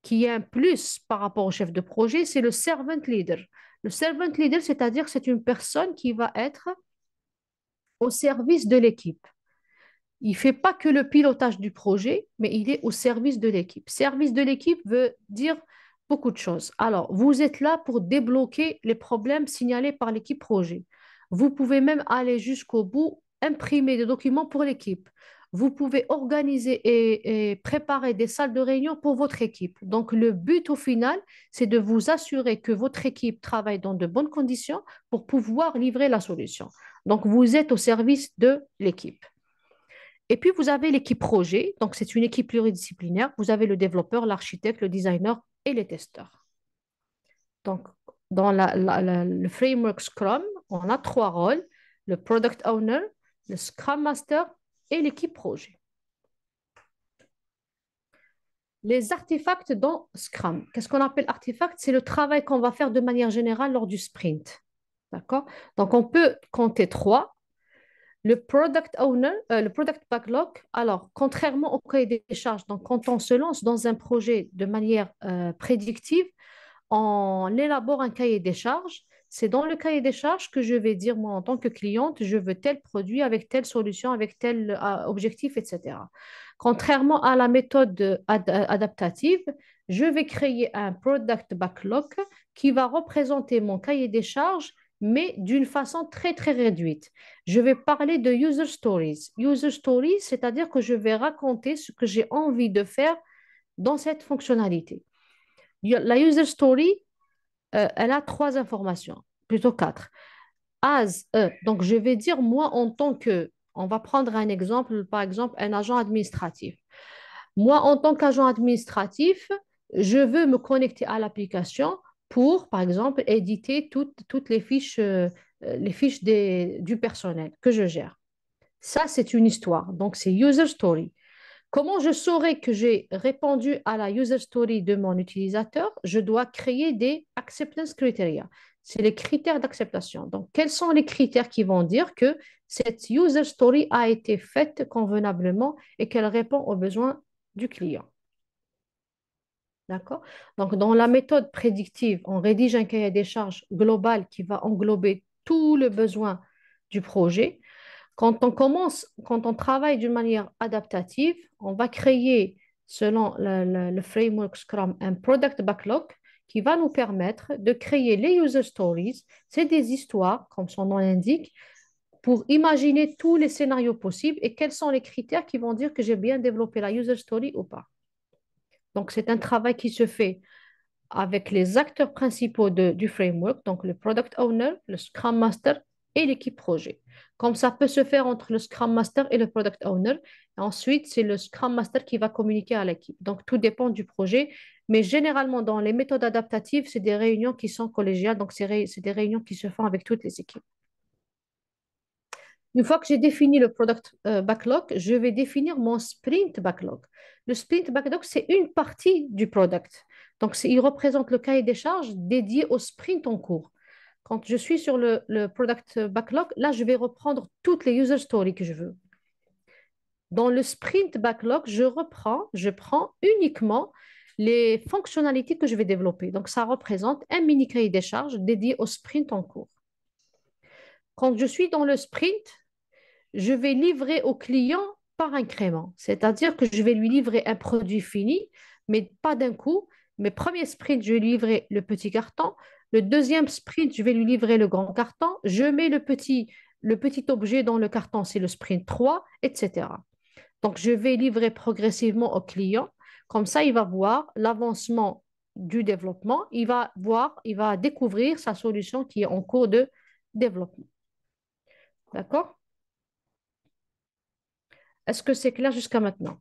qui est un plus par rapport au chef de projet, c'est le servant leader. Le servant leader, c'est-à-dire que c'est une personne qui va être au service de l'équipe. Il ne fait pas que le pilotage du projet, mais il est au service de l'équipe. Service de l'équipe veut dire beaucoup de choses. Alors, vous êtes là pour débloquer les problèmes signalés par l'équipe projet. Vous pouvez même aller jusqu'au bout, imprimer des documents pour l'équipe. vous pouvez organiser et préparer des salles de réunion pour votre équipe. Donc, le but au final, c'est de vous assurer que votre équipe travaille dans de bonnes conditions pour pouvoir livrer la solution. Donc, vous êtes au service de l'équipe. Et puis, vous avez l'équipe projet. Donc, c'est une équipe pluridisciplinaire. Vous avez le développeur, l'architecte, le designer et les testeurs. Donc, dans le framework Scrum, on a trois rôles, le product owner, le Scrum Master et l'équipe projet. Les artefacts dans Scrum. Qu'est-ce qu'on appelle artefact? C'est le travail qu'on va faire de manière générale lors du sprint. D'accord? Donc, on peut compter trois. Le product owner, le product backlog, alors, contrairement au cahier des charges, donc quand on se lance dans un projet de manière prédictive, on élabore un cahier des charges. C'est dans le cahier des charges que je vais dire, moi, en tant que cliente, je veux tel produit avec telle solution, avec tel objectif, etc. Contrairement à la méthode adaptative, je vais créer un product backlog qui va représenter mon cahier des charges, mais d'une façon très, très réduite. Je vais parler de user stories. User stories, c'est-à-dire que je vais raconter ce que j'ai envie de faire dans cette fonctionnalité. La user story, elle a trois informations, plutôt quatre. Donc je vais dire moi en tant que, on va prendre un exemple, par exemple un agent administratif. Moi en tant qu'agent administratif, je veux me connecter à l'application pour, par exemple, éditer toutes les fiches du personnel que je gère. Ça, c'est une histoire. Donc, c'est user story. Comment je saurai que j'ai répondu à la user story de mon utilisateur? Je dois créer des acceptance criteria. C'est les critères d'acceptation. Donc, quels sont les critères qui vont dire que cette user story a été faite convenablement et qu'elle répond aux besoins du client? D'accord? Donc, dans la méthode prédictive, on rédige un cahier des charges global qui va englober tous les besoins du projet. Quand on travaille d'une manière adaptative, on va créer, selon le framework Scrum, un product backlog qui va nous permettre de créer les user stories. C'est des histoires, comme son nom l'indique, pour imaginer tous les scénarios possibles et quels sont les critères qui vont dire que j'ai bien développé la user story ou pas. Donc, c'est un travail qui se fait avec les acteurs principaux du framework, donc le product owner, le Scrum Master et l'équipe projet. Comme ça peut se faire entre le Scrum Master et le product owner. Ensuite, c'est le Scrum Master qui va communiquer à l'équipe. Donc, tout dépend du projet. Mais généralement, dans les méthodes adaptatives, c'est des réunions qui sont collégiales. Donc, c'est des réunions qui se font avec toutes les équipes. Une fois que j'ai défini le product backlog, je vais définir mon sprint backlog. Le sprint backlog, c'est une partie du product. Donc, il représente le cahier des charges dédié au sprint en cours. Quand je suis sur le product backlog, là, je vais reprendre toutes les user stories que je veux. Dans le sprint backlog, je prends uniquement les fonctionnalités que je vais développer. Donc, ça représente un mini cahier des charges dédié au sprint en cours. Quand je suis dans le sprint, je vais livrer au client par incrément. C'est-à-dire que je vais lui livrer un produit fini, mais pas d'un coup. Mes premiers sprints, je vais lui livrer le petit carton. Le deuxième sprint, je vais lui livrer le grand carton. Je mets le petit objet dans le carton, c'est le sprint 3, etc. Donc, je vais livrer progressivement au client. Comme ça, il va voir l'avancement du développement. Il va découvrir sa solution qui est en cours de développement. D'accord? Est-ce que c'est clair jusqu'à maintenant?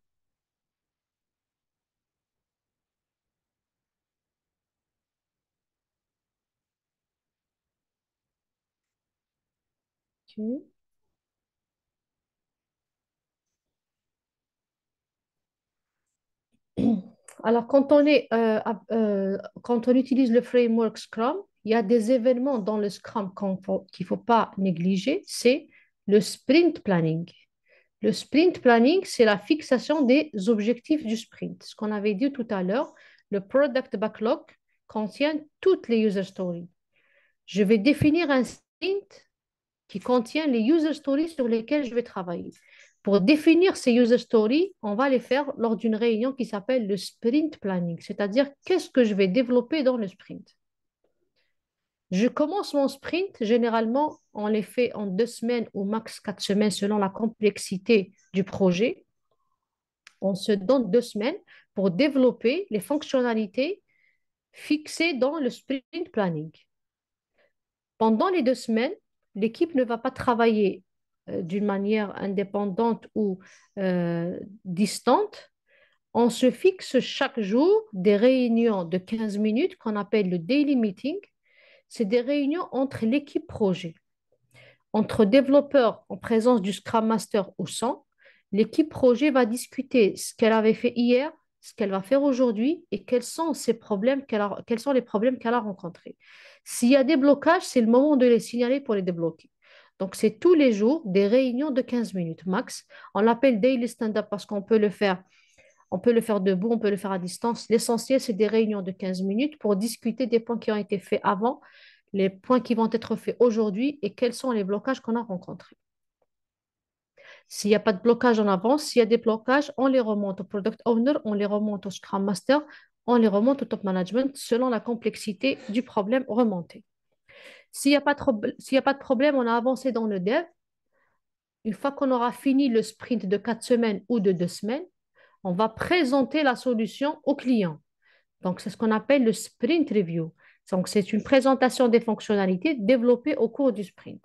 Ok. Alors, quand on utilise le framework Scrum, il y a des événements dans le Scrum qu'il ne faut pas négliger, c'est le sprint planning. Le sprint planning, c'est la fixation des objectifs du sprint. Ce qu'on avait dit tout à l'heure, le product backlog contient toutes les user stories. Je vais définir un sprint qui contient les user stories sur lesquelles je vais travailler. Pour définir ces user stories, on va les faire lors d'une réunion qui s'appelle le sprint planning, c'est-à-dire qu'est-ce que je vais développer dans le sprint. Je commence mon sprint généralement on les fait en 2 semaines ou max 4 semaines selon la complexité du projet. On se donne 2 semaines pour développer les fonctionnalités fixées dans le sprint planning. Pendant les 2 semaines, l'équipe ne va pas travailler d'une manière indépendante ou distante. On se fixe chaque jour des réunions de 15 minutes qu'on appelle le daily meeting. C'est des réunions entre l'équipe projet, entre développeurs en présence du Scrum Master ou sans. L'équipe projet va discuter ce qu'elle avait fait hier, ce qu'elle va faire aujourd'hui et quels sont ses problèmes quels sont les problèmes qu'elle a rencontrés. S'il y a des blocages, c'est le moment de les signaler pour les débloquer. Donc, c'est tous les jours des réunions de 15 minutes max. On l'appelle daily stand-up parce qu'on peut le faire. On peut le faire debout, on peut le faire à distance. L'essentiel, c'est des réunions de 15 minutes pour discuter des points qui ont été faits avant, les points qui vont être faits aujourd'hui et quels sont les blocages qu'on a rencontrés. S'il n'y a pas de blocage en avance, s'il y a des blocages, on les remonte au product owner, on les remonte au Scrum Master, on les remonte au top management selon la complexité du problème remonté. S'il y a pas de problème, on a avancé dans le dev. Une fois qu'on aura fini le sprint de 4 semaines ou de 2 semaines, on va présenter la solution au client. Donc, c'est ce qu'on appelle le sprint review. Donc, c'est une présentation des fonctionnalités développées au cours du sprint.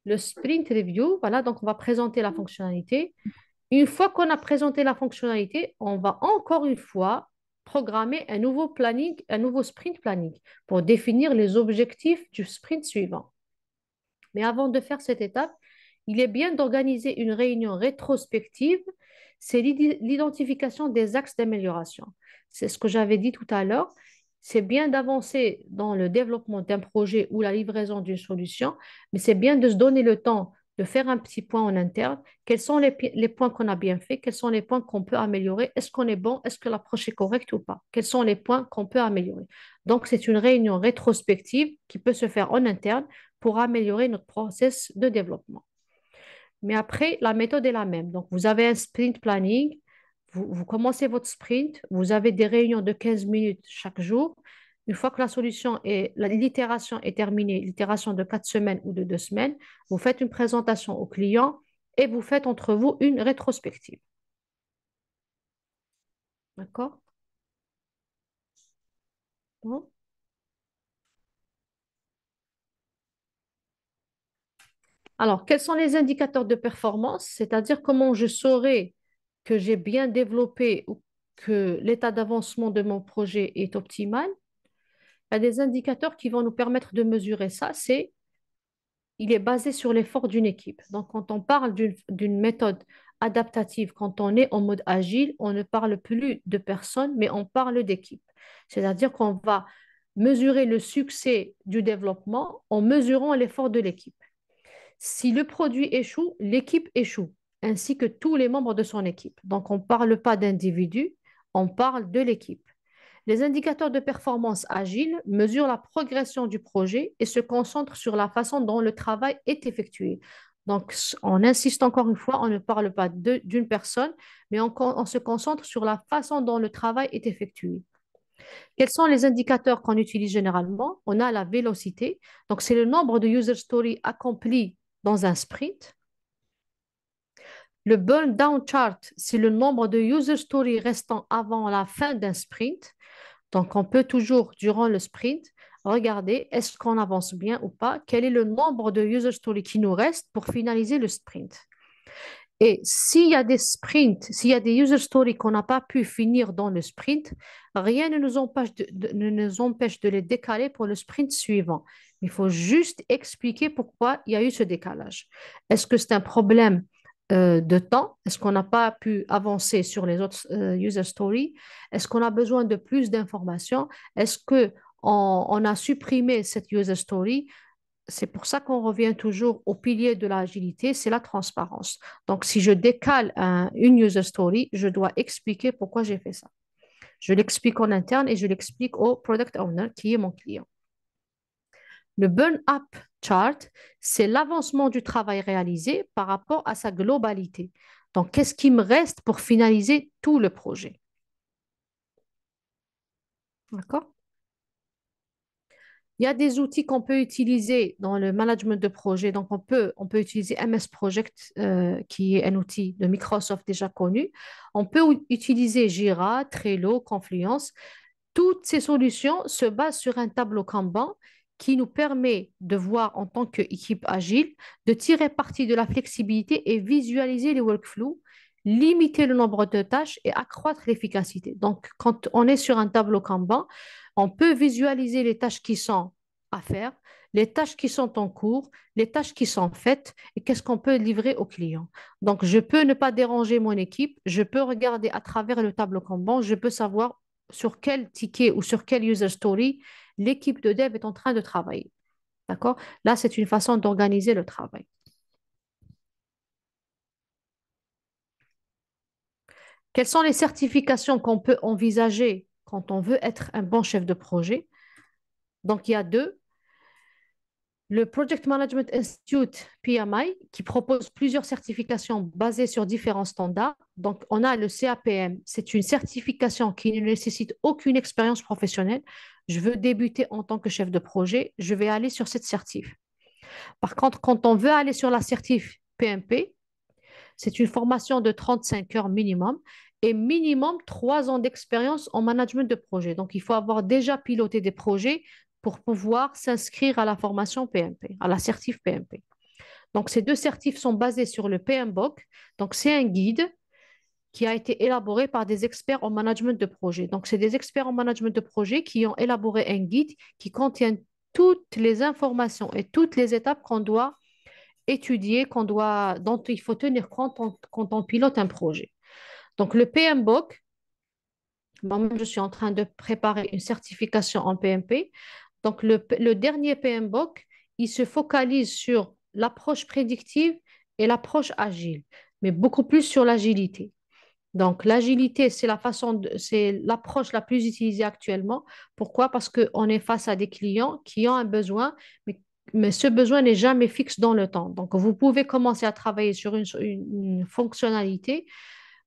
Le sprint review, voilà, donc on va présenter la fonctionnalité. Une fois qu'on a présenté la fonctionnalité, on va encore une fois programmer un nouveau planning, un nouveau sprint planning pour définir les objectifs du sprint suivant. Mais avant de faire cette étape, il est bien d'organiser une réunion rétrospective. C'est l'identification des axes d'amélioration. C'est ce que j'avais dit tout à l'heure. C'est bien d'avancer dans le développement d'un projet ou la livraison d'une solution, mais c'est bien de se donner le temps de faire un petit point en interne. Quels sont les points qu'on a bien fait? Quels sont les points qu'on peut améliorer? Est-ce qu'on est bon? Est-ce que l'approche est correcte ou pas? Quels sont les points qu'on peut améliorer? Donc, c'est une réunion rétrospective qui peut se faire en interne pour améliorer notre process de développement. Mais après, la méthode est la même. Donc, vous avez un sprint planning, vous commencez votre sprint, vous avez des réunions de 15 minutes chaque jour. Une fois que la solution est, l'itération est terminée, l'itération de 4 semaines ou de 2 semaines, vous faites une présentation au client et vous faites entre vous une rétrospective. D'accord? Bon. Alors, quels sont les indicateurs de performance? C'est-à-dire comment je saurai que j'ai bien développé ou que l'état d'avancement de mon projet est optimal. Il y a des indicateurs qui vont nous permettre de mesurer ça. Il est basé sur l'effort d'une équipe. Donc, quand on parle d'une méthode adaptative, quand on est en mode agile, on ne parle plus de personnes, mais on parle d'équipe. C'est-à-dire qu'on va mesurer le succès du développement en mesurant l'effort de l'équipe. Si le produit échoue, l'équipe échoue, ainsi que tous les membres de son équipe. Donc, on ne parle pas d'individus, on parle de l'équipe. Les indicateurs de performance agile mesurent la progression du projet et se concentrent sur la façon dont le travail est effectué. Donc, on insiste encore une fois, on ne parle pas d'une personne, mais on se concentre sur la façon dont le travail est effectué. Quels sont les indicateurs qu'on utilise généralement? On a la vélocité, donc c'est le nombre de user stories accomplis dans un sprint. Le burn down chart, c'est le nombre de user stories restant avant la fin d'un sprint. Donc, on peut toujours, durant le sprint, regarder est-ce qu'on avance bien ou pas, quel est le nombre de user stories qui nous reste pour finaliser le sprint. Et s'il y a des sprints, s'il y a des user stories qu'on n'a pas pu finir dans le sprint, rien ne nous empêche de les décaler pour le sprint suivant. Il faut juste expliquer pourquoi il y a eu ce décalage. Est-ce que c'est un problème de temps? Est-ce qu'on n'a pas pu avancer sur les autres user stories? Est-ce qu'on a besoin de plus d'informations? Est-ce qu'on a supprimé cette user story? C'est pour ça qu'on revient toujours au pilier de l'agilité, c'est la transparence. Donc, si je décale une user story, je dois expliquer pourquoi j'ai fait ça. Je l'explique en interne et je l'explique au product owner qui est mon client. Le burn-up chart, c'est l'avancement du travail réalisé par rapport à sa globalité. Donc, qu'est-ce qui me reste pour finaliser tout le projet? D'accord? Il y a des outils qu'on peut utiliser dans le management de projet. Donc, on peut utiliser MS Project, qui est un outil de Microsoft déjà connu. On peut utiliser Jira, Trello, Confluence. Toutes ces solutions se basent sur un tableau Kanban qui nous permet de voir en tant qu'équipe agile, de tirer parti de la flexibilité et visualiser les workflows, limiter le nombre de tâches et accroître l'efficacité. Donc, quand on est sur un tableau Kanban, on peut visualiser les tâches qui sont à faire, les tâches qui sont en cours, les tâches qui sont faites et qu'est-ce qu'on peut livrer au client. Donc, je peux ne pas déranger mon équipe, je peux regarder à travers le tableau Kanban, je peux savoir sur quel ticket ou sur quel user story l'équipe de dev est en train de travailler. D'accord? Là, c'est une façon d'organiser le travail. Quelles sont les certifications qu'on peut envisager quand on veut être un bon chef de projet? Donc, il y a deux. Le Project Management Institute, PMI, qui propose plusieurs certifications basées sur différents standards. Donc, on a le CAPM. C'est une certification qui ne nécessite aucune expérience professionnelle. Je veux débuter en tant que chef de projet. Je vais aller sur cette certif. Par contre, quand on veut aller sur la certif PMP, c'est une formation de 35 heures minimum et minimum 3 ans d'expérience en management de projet. Donc, il faut avoir déjà piloté des projets pour pouvoir s'inscrire à la formation PMP, à la certif PMP. Donc, ces deux certifs sont basés sur le PMBOK. Donc, c'est un guide qui a été élaboré par des experts en management de projet. Donc, c'est des experts en management de projet qui ont élaboré un guide qui contient toutes les informations et toutes les étapes qu'on doit étudier, dont il faut tenir compte quand on pilote un projet. Donc, le PMBOK, moi-même, je suis en train de préparer une certification en PMP. Donc, le dernier PMBOK, il se focalise sur l'approche prédictive et l'approche agile, mais beaucoup plus sur l'agilité. Donc, l'agilité, c'est l'approche la plus utilisée actuellement. Pourquoi? Parce qu'on est face à des clients qui ont un besoin, mais ce besoin n'est jamais fixe dans le temps. Donc, vous pouvez commencer à travailler sur une fonctionnalité.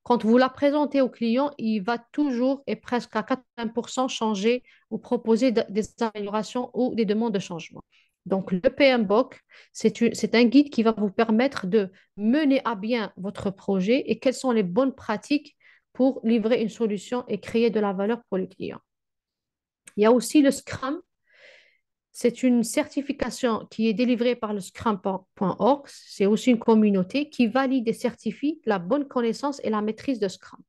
Quand vous la présentez au client, il va toujours et presque à 80% changer ou proposer des améliorations ou des demandes de changement. Donc, le PMBOK, c'est un guide qui va vous permettre de mener à bien votre projet et quelles sont les bonnes pratiques pour livrer une solution et créer de la valeur pour les clients. Il y a aussi le Scrum. C'est une certification qui est délivrée par le scrum.org. C'est aussi une communauté qui valide et certifie la bonne connaissance et la maîtrise de Scrum.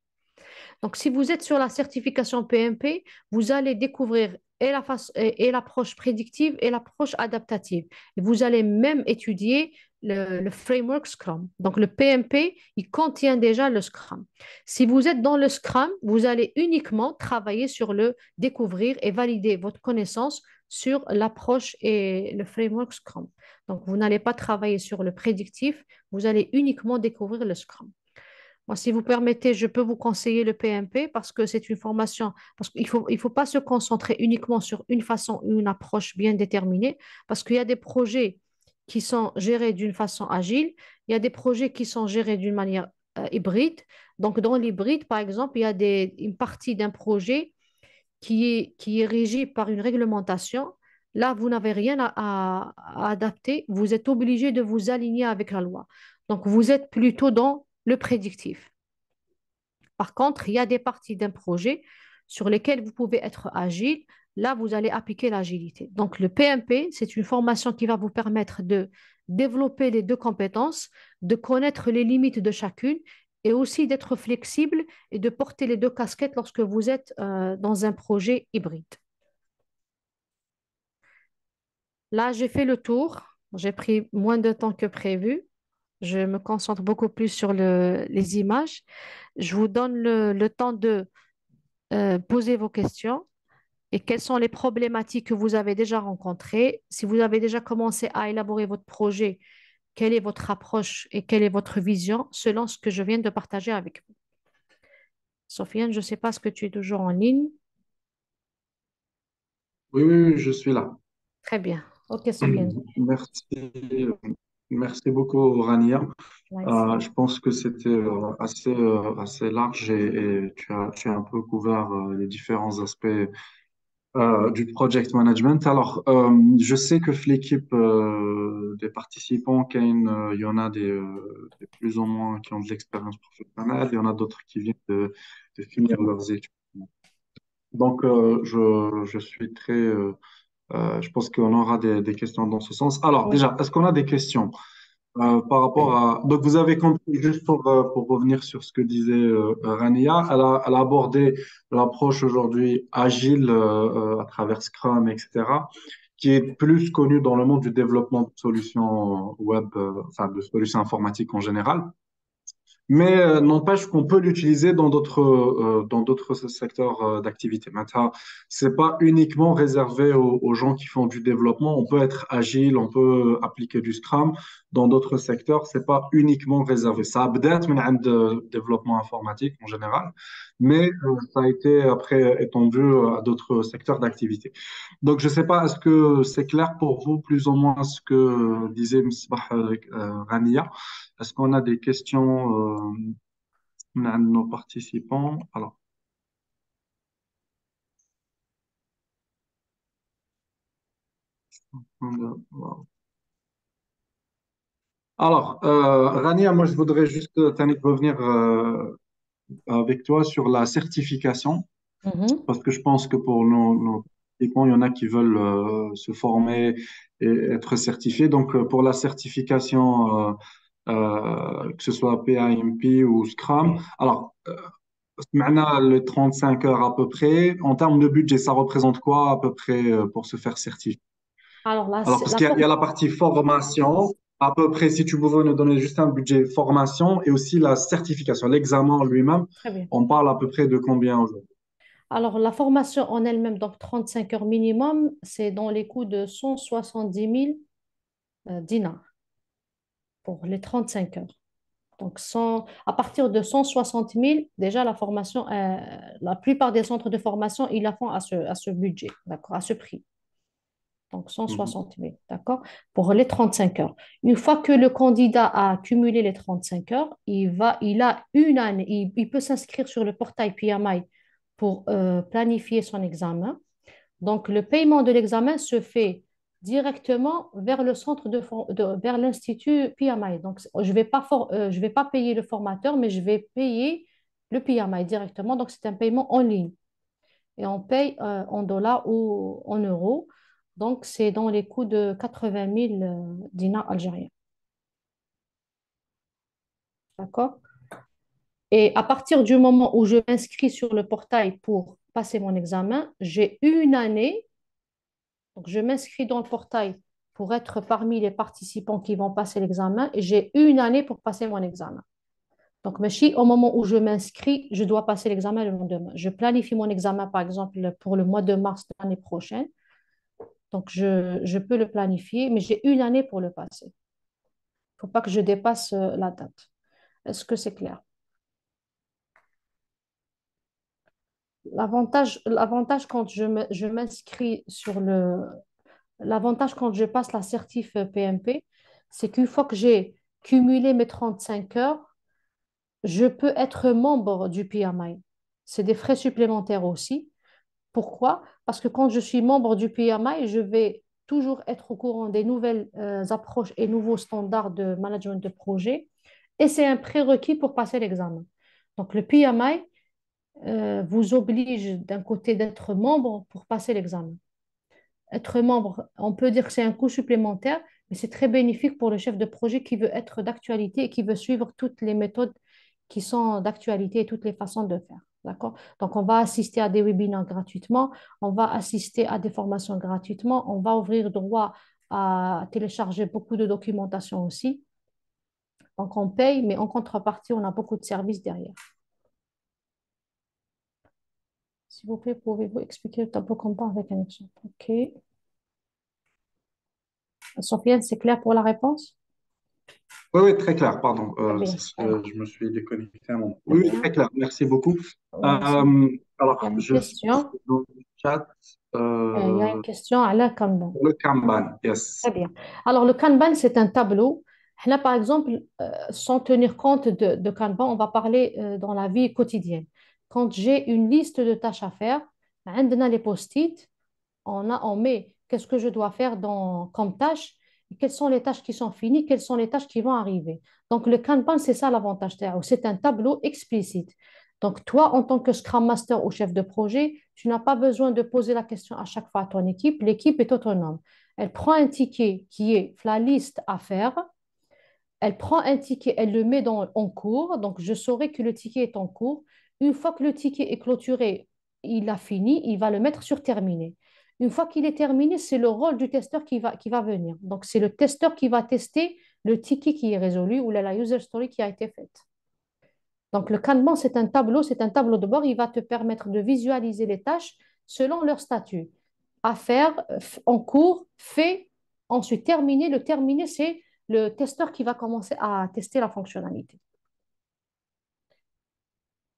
Donc, si vous êtes sur la certification PMP, vous allez découvrir et l'approche prédictive et l'approche adaptative. Et vous allez même étudier le framework Scrum. Donc, le PMP, il contient déjà le Scrum. Si vous êtes dans le Scrum, vous allez uniquement travailler sur le découvrir et valider votre connaissance sur l'approche et le framework Scrum. Donc, vous n'allez pas travailler sur le prédictif, vous allez uniquement découvrir le Scrum. Moi, si vous permettez, je peux vous conseiller le PMP parce que c'est une formation, parce qu'il faut pas se concentrer uniquement sur une façon, une approche bien déterminée, parce qu'il y a des projets qui sont gérés d'une façon agile, il y a des projets qui sont gérés d'une manière hybride. Donc, dans l'hybride, par exemple, il y a une partie d'un projet qui est régi par une réglementation. Là, vous n'avez rien à adapter, vous êtes obligé de vous aligner avec la loi. Donc, vous êtes plutôt dans le prédictif. Par contre, il y a des parties d'un projet sur lesquelles vous pouvez être agile. Là, vous allez appliquer l'agilité. Donc, le PMP, c'est une formation qui va vous permettre de développer les deux compétences, de connaître les limites de chacune et aussi d'être flexible et de porter les deux casquettes lorsque vous êtes dans un projet hybride. Là, j'ai fait le tour. J'ai pris moins de temps que prévu. Je me concentre beaucoup plus sur les images. Je vous donne le temps de poser vos questions et quelles sont les problématiques que vous avez déjà rencontrées. Si vous avez déjà commencé à élaborer votre projet, quelle est votre approche et quelle est votre vision selon ce que je viens de partager avec vous. Sofiane, je ne sais pas, ce que tu es toujours en ligne? Oui, oui, oui, je suis là. Très bien. OK, Sofiane. Merci, merci beaucoup, Rania. Nice. Je pense que c'était assez large et tu as un peu couvert les différents aspects du project management. Alors, je sais que l'équipe des participants, il y en a des plus ou moins qui ont de l'expérience professionnelle, il y en a d'autres qui viennent de finir leurs études. Donc, je suis je pense qu'on aura des questions dans ce sens. Alors, Oui. déjà, est-ce qu'on a des questions par rapport à... Donc, vous avez compris, juste pour revenir sur ce que disait Rania, elle a abordé l'approche aujourd'hui agile à travers Scrum, etc., qui est plus connue dans le monde du développement de solutions web, enfin de solutions informatiques en général. Mais n'empêche qu'on peut l'utiliser dans d'autres secteurs d'activité. Maintenant, c'est pas uniquement réservé aux gens qui font du développement. On peut être agile, on peut appliquer du Scrum dans d'autres secteurs. C'est pas uniquement réservé. Ça a peut-être un développement informatique en général, mais ça a été après étendu à d'autres secteurs d'activité. Donc, je sais pas, est-ce que c'est clair pour vous plus ou moins ce que disait Msbah Rania? Est-ce qu'on a des questions à nos participants? Alors, wow. Alors, Rania, moi, je voudrais juste Tanit, revenir avec toi sur la certification, Mhm. parce que je pense que pour nos participants, il y en a qui veulent se former et être certifiés. Donc, pour la certification, que ce soit PAMP ou Scrum, alors, maintenant, les 35 heures à peu près, en termes de budget, ça représente quoi à peu près pour se faire certifier? Alors là, Alors, parce qu'il y a la partie formation, à peu près, si tu pouvais nous donner juste un budget formation et aussi la certification, l'examen lui-même, très bien. on parle à peu près de combien aujourd'hui? Alors, la formation en elle-même, donc 35 heures minimum, c'est dans les coûts de 170 000 dinars pour les 35 heures. Donc, à partir de 160 000, déjà la formation, la plupart des centres de formation, ils la font à ce budget, d'accord, à ce prix. Donc, cent Mhm. soixante mille, d'accord, pour les 35 heures. Une fois que le candidat a cumulé les 35 heures, il a une année, il peut s'inscrire sur le portail PMI pour planifier son examen. Donc, le paiement de l'examen se fait directement vers le centre vers l'Institut PMI. Donc, je vais pas payer le formateur, mais je vais payer le PMI directement. Donc, c'est un paiement en ligne. Et on paye en dollars ou en euros. Donc, c'est dans les coûts de 80 000 dinars algériens. D'accord? Et à partir du moment où je m'inscris sur le portail pour passer mon examen, j'ai une année. Donc, je m'inscris dans le portail pour être parmi les participants qui vont passer l'examen et j'ai une année pour passer mon examen. Donc, Meshi, au moment où je m'inscris, je dois passer l'examen le lendemain. Je planifie mon examen, par exemple, pour le mois de mars de l'année prochaine. Donc, je peux le planifier, mais j'ai une année pour le passer. Il ne faut pas que je dépasse la date. Est-ce que c'est clair? L'avantage quand je m'inscris sur l'avantage quand je passe la certif PMP, c'est qu'une fois que j'ai cumulé mes 35 heures, je peux être membre du PMI. C'est des frais supplémentaires aussi. Pourquoi? Parce que quand je suis membre du PMI, je vais toujours être au courant des nouvelles approches et nouveaux standards de management de projet. Et c'est un prérequis pour passer l'examen. Donc, le PMI vous oblige d'un côté d'être membre pour passer l'examen. Être membre, on peut dire que c'est un coût supplémentaire, mais c'est très bénéfique pour le chef de projet qui veut être d'actualité et qui veut suivre toutes les méthodes qui sont d'actualité et toutes les façons de faire. D'accord? Donc, on va assister à des webinaires gratuitement, on va assister à des formations gratuitement, on va ouvrir droit à télécharger beaucoup de documentation aussi. Donc, on paye, mais en contrepartie, on a beaucoup de services derrière. S'il vous plaît, pouvez-vous expliquer le tableau comptant avec un exemple? OK. Sofiane, c'est clair pour la réponse? Oui, oui, très clair, pardon. Très bien. Alors, Je me suis déconnecté un moment. très Oui, oui, bien. très clair, merci beaucoup. Aussi, il y a Alors, une je suis question. dans le chat. Il y a une question à la Kanban. Le Kanban, yes. Très bien. Alors, le Kanban, c'est un tableau. Là, par exemple, sans tenir compte de Kanban, on va parler dans la vie quotidienne. Quand j'ai une liste de tâches à faire, on a les post-it. on met qu'est-ce que je dois faire comme tâche, et quelles sont les tâches qui sont finies, quelles sont les tâches qui vont arriver. Donc, le Kanban, c'est ça l'avantage. C'est un tableau explicite. Donc, toi, en tant que Scrum Master ou chef de projet, tu n'as pas besoin de poser la question à chaque fois à ton équipe. L'équipe est autonome. Elle prend un ticket qui est la liste à faire. Elle prend un ticket, elle le met en cours. Donc, je saurai que le ticket est en cours. Une fois que le ticket est clôturé, il a fini, il va le mettre sur terminé. Une fois qu'il est terminé, c'est le rôle du testeur qui va venir. Donc, c'est le testeur qui va tester le ticket qui est résolu ou la user story qui a été faite. Donc, le Kanban, c'est un tableau de bord. Il va te permettre de visualiser les tâches selon leur statut. À faire, en cours, fait, ensuite terminé. Le terminé, c'est le testeur qui va commencer à tester la fonctionnalité.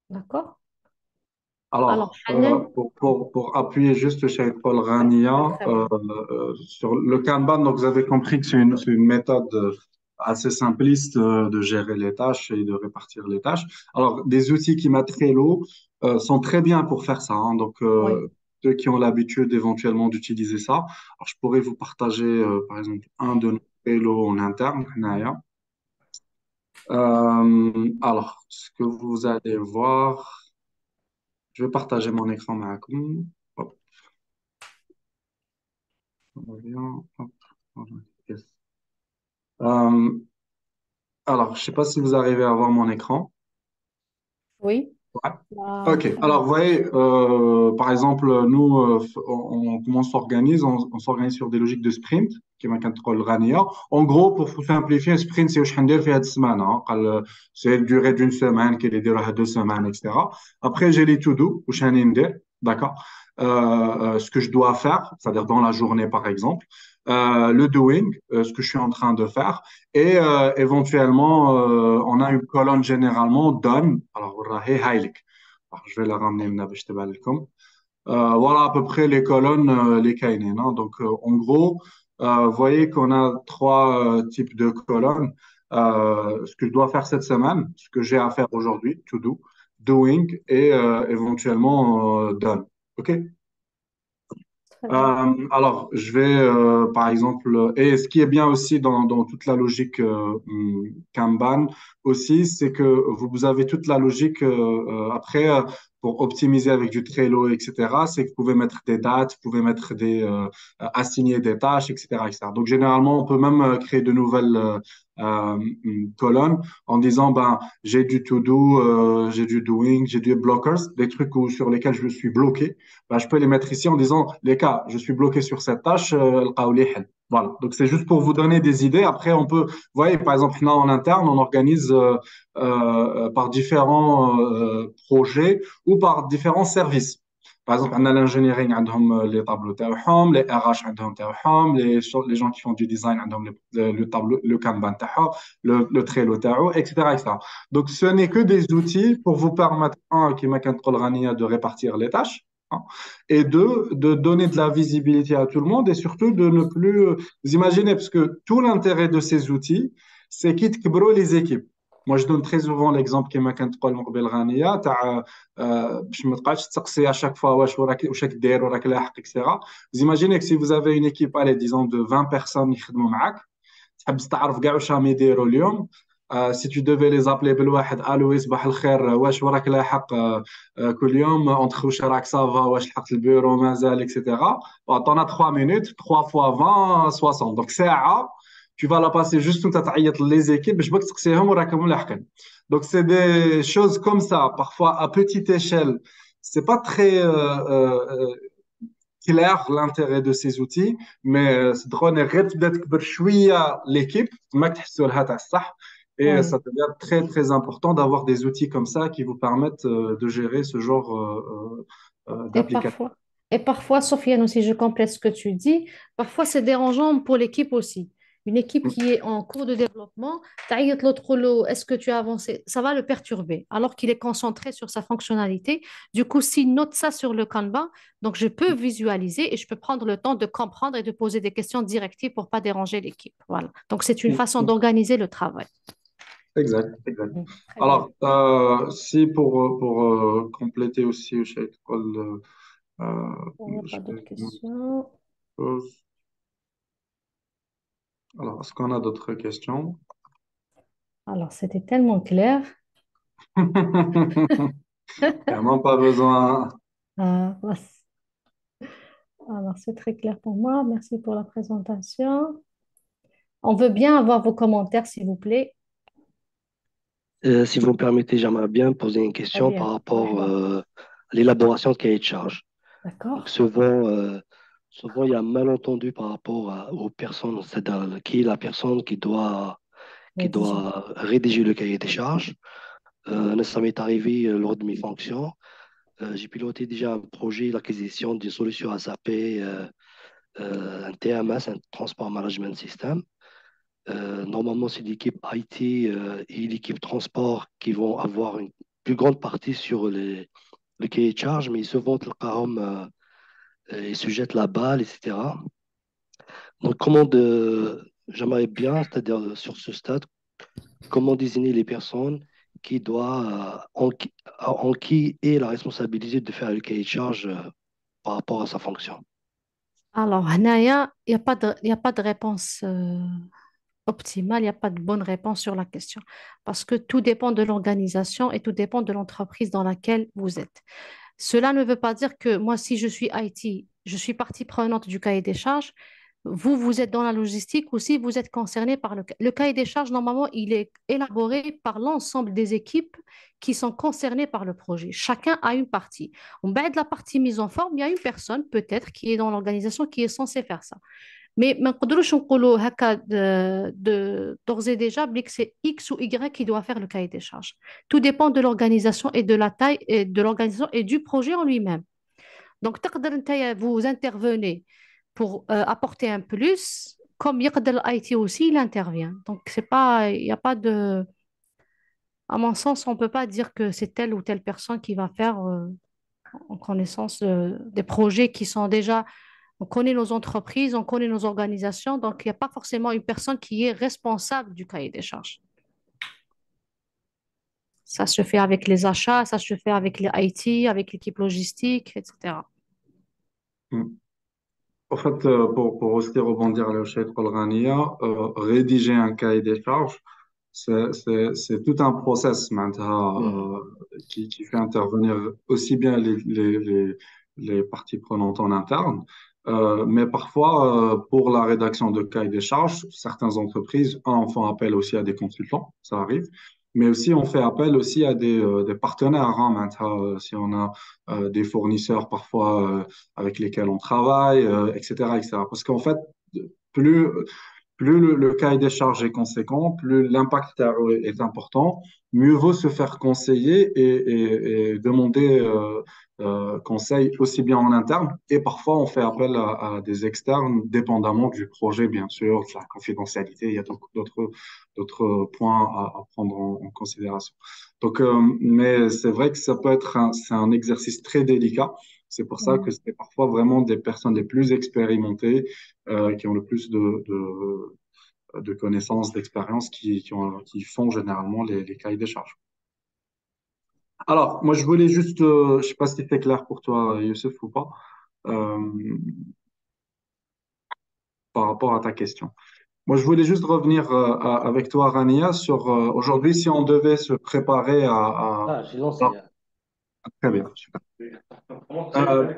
D'accord? Alors, Alors, Hanan, pour appuyer juste chez Paul Rania, très bien. sur le Kanban, donc vous avez compris que c'est une méthode assez simpliste de gérer les tâches et de répartir les tâches. Alors, des outils qui mettent Trello sont très bien pour faire ça, hein. Donc, Oui, ceux qui ont l'habitude éventuellement d'utiliser ça, alors je pourrais vous partager, par exemple, un de nos Trello en interne, Naya. Alors, ce que vous allez voir. Je vais partager mon écran معكم. Hop, on revient. Hop, voilà. Yes. Euh, alors, je ne sais pas si vous arrivez à voir mon écran. oui. Ouais. Ah, Ok, très bien. alors vous voyez, par exemple, nous, comment on s'organise? On s'organise sur des logiques de sprint, qui est contrôle RANIA. En gros, pour vous simplifier, un sprint, c'est ce qu'on fait cette semaine, hein. C'est une durée d'une semaine, qui est durée de 2 semaines, etc. Après, j'ai les to-do, ou d'accord? Ce que je dois faire, c'est-à-dire dans la journée, par exemple. Le doing, ce que je suis en train de faire. Et éventuellement, on a une colonne généralement done. Alors, راهي highlight. Alors, je vais la ramener maintenant, باش تبان لكم. Voilà à peu près les colonnes, les kainènes, hein. Donc, en gros, vous voyez qu'on a trois types de colonnes. Ce que je dois faire cette semaine, ce que j'ai à faire aujourd'hui, to do, doing et éventuellement done. OK? Très bien. Alors, je vais, par exemple, et ce qui est bien aussi dans toute la logique Kanban aussi, c'est que vous avez toute la logique après pour optimiser avec du Trello, etc. C'est que vous pouvez mettre des dates, vous pouvez mettre assigner des tâches, etc., etc. Donc, généralement, on peut même créer de nouvelles euh, colonnes en disant, ben, j'ai du to-do, j'ai du doing, j'ai du blockers, des trucs sur lesquels je suis bloqué. Ben, je peux les mettre ici en disant, les cas, je suis bloqué sur cette tâche, voilà. Donc, c'est juste pour vous donner des idées. Après, on peut, vous voyez, par exemple, là, en interne, on organise par différents projets ou par différents services. Par exemple, on a l'engineering, عندهم les tableaux تاعهم, les RH عندهم تاعهم, les gens qui font du design عندهم le tableau, le Kanban تاعهم, le Trello تاعو, etc., etc. Donc, ce n'est que des outils pour vous permettre, un, qui m'a de répartir les tâches, hein, et deux, de donner de la visibilité à tout le monde et surtout de ne plus vous imaginez, parce que tout l'intérêt de ces outils, c'est qu'ils تكبروا les équipes. Moi, je donne très souvent l'exemple كما كانت تقول مقبل غانية تاع باش ما تبقاش تسقسي à chaque fois واش راك داير وراك لاحق etc. Vous imaginez que si vous avez une équipe, allez, disons de 20 personnes يخدموا معاك تحب تعرف كاع واش راهم يديروا اليوم. Si tu devais les appeler بالواحد الو صباح الخير واش وراك لاحق كل يوم entre واش راك سافا واش لحقت البيرو مازال etc. T'en as 3 minutes 3 fois 20 60 donc ساعة tu vas la passer juste وانت تعيط les équipes باش باك تسقسيهم وراكم لاحقين. Donc c'est des choses comme ça parfois à petite échelle c'est pas très clair l'intérêt de ces outils mais drone غير تبدا تكبر شويه l'équipe ما تحسوا لها تاع الصح et Oui. ça devient très très important d'avoir des outils comme ça qui vous permettent de gérer ce genre Et d'application. parfois, et parfois, Sofiane aussi, je complète ce que tu dis, parfois c'est dérangeant pour l'équipe aussi. Une équipe qui est en cours de développement, تعيط l'autre lot, est-ce que tu as avancé? Ça va le perturber, alors qu'il est concentré sur sa fonctionnalité. Du coup, s'il note ça sur le Kanban, donc je peux visualiser et je peux prendre le temps de comprendre et de poser des questions directives pour pas déranger l'équipe. Voilà. Donc c'est une façon d'organiser le travail. Exact, exact. Très bien. Alors, si pour compléter aussi, je sais pas, Il n'y a Je pas vais d'autres voir questions. autre chose. Alors, est-ce qu'on a d'autres questions? Alors, c'était tellement clair. Vraiment pas besoin. Voilà. Alors, c'est très clair pour moi. Merci pour la présentation. On veut bien avoir vos commentaires, s'il vous plaît. Si vous me permettez, j'aimerais bien poser une Très question par bien. rapport Marhaba. à l'élaboration de cahier de charges. Donc D'accord? souvent il y a un malentendu par rapport aux personnes, c'est-à-dire qui est la personne qui Rédigé. doit rédiger le cahier des charges. Ça m'est arrivé lors de mes fonctions. J'ai piloté déjà un projet, l'acquisition d'une solution SAP, un TMS, un Transport Management System. Normalement, c'est l'équipe IT et l'équipe transport qui vont avoir une plus grande partie sur le cahier de charge, mais ils se vantent le carrom, ils se jettent la balle, etc. Donc, j'aimerais bien, c'est-à-dire sur ce stade, comment désigner les personnes qui doivent, en qui est la responsabilité de faire le cahier de charge par rapport à sa fonction. Alors, Hanaya, il y a pas de réponse optimale, il n'y a pas de bonne réponse sur la question. Parce que tout dépend de l'organisation et tout dépend de l'entreprise dans laquelle vous êtes. Cela ne veut pas dire que moi, si je suis IT, je suis partie prenante du cahier des charges. Vous, vous êtes dans la logistique aussi, vous êtes concerné par le cahier des charges. Normalement, il est élaboré par l'ensemble des équipes qui sont concernées par le projet. Chacun a une partie. On va de la partie mise en forme, il y a une personne peut-être qui est dans l'organisation qui est censée faire ça. Mais ما نقدروش نقولوا هكا d'ores et déjà que c'est X ou Y qui doit faire le cahier des charges. Tout dépend de l'organisation et de la taille et de l'organisation et du projet en lui-même. Donc, vous intervenez pour apporter un plus, comme يقدر l'IT aussi, il intervient. Donc, c'est pas, il n'y a pas de, à mon sens, on ne peut pas dire que c'est telle ou telle personne qui va faire en connaissance des projets qui sont déjà on connaît nos entreprises, on connaît nos organisations, donc il n'y a pas forcément une personne qui est responsable du cahier des charges. Ça se fait avec les achats, ça se fait avec les IT, avec l'équipe logistique, etc. Mm. En fait, pour aussi rebondir le Cheikh Al-Ghaniya, rédiger un cahier des charges, c'est tout un process Hmm. maintenant, qui fait intervenir aussi bien les parties prenantes en interne, mais parfois, pour la rédaction de cahier des charges, certaines entreprises en font appel aussi à des consultants, ça arrive, mais aussi on fait appel aussi à des partenaires, hein, maintenant, si on a des fournisseurs parfois avec lesquels on travaille, etc., etc. Parce qu'en fait, plus plus le cahier des charges est conséquent, plus l'impact est important, mieux vaut se faire conseiller et demander conseil aussi bien en interne et parfois on fait appel à des externes, dépendamment du projet, bien sûr, de la confidentialité, il y a donc d'autres points à prendre en considération. Donc, mais c'est vrai que ça peut être c'est un exercice très délicat. C'est pour ça que Hmm. c'est parfois vraiment des personnes les plus expérimentées qui ont le plus de connaissances, d'expériences qui font généralement les cahiers des charges. Alors, moi, je voulais juste, je ne sais pas si c'était clair pour toi, Youssef, ou pas, euh, par rapport à ta question. Moi, je voulais juste revenir avec toi, Rania, sur aujourd'hui, si on devait se préparer Ah, j'ai à- lancé. très bien, super. Euh,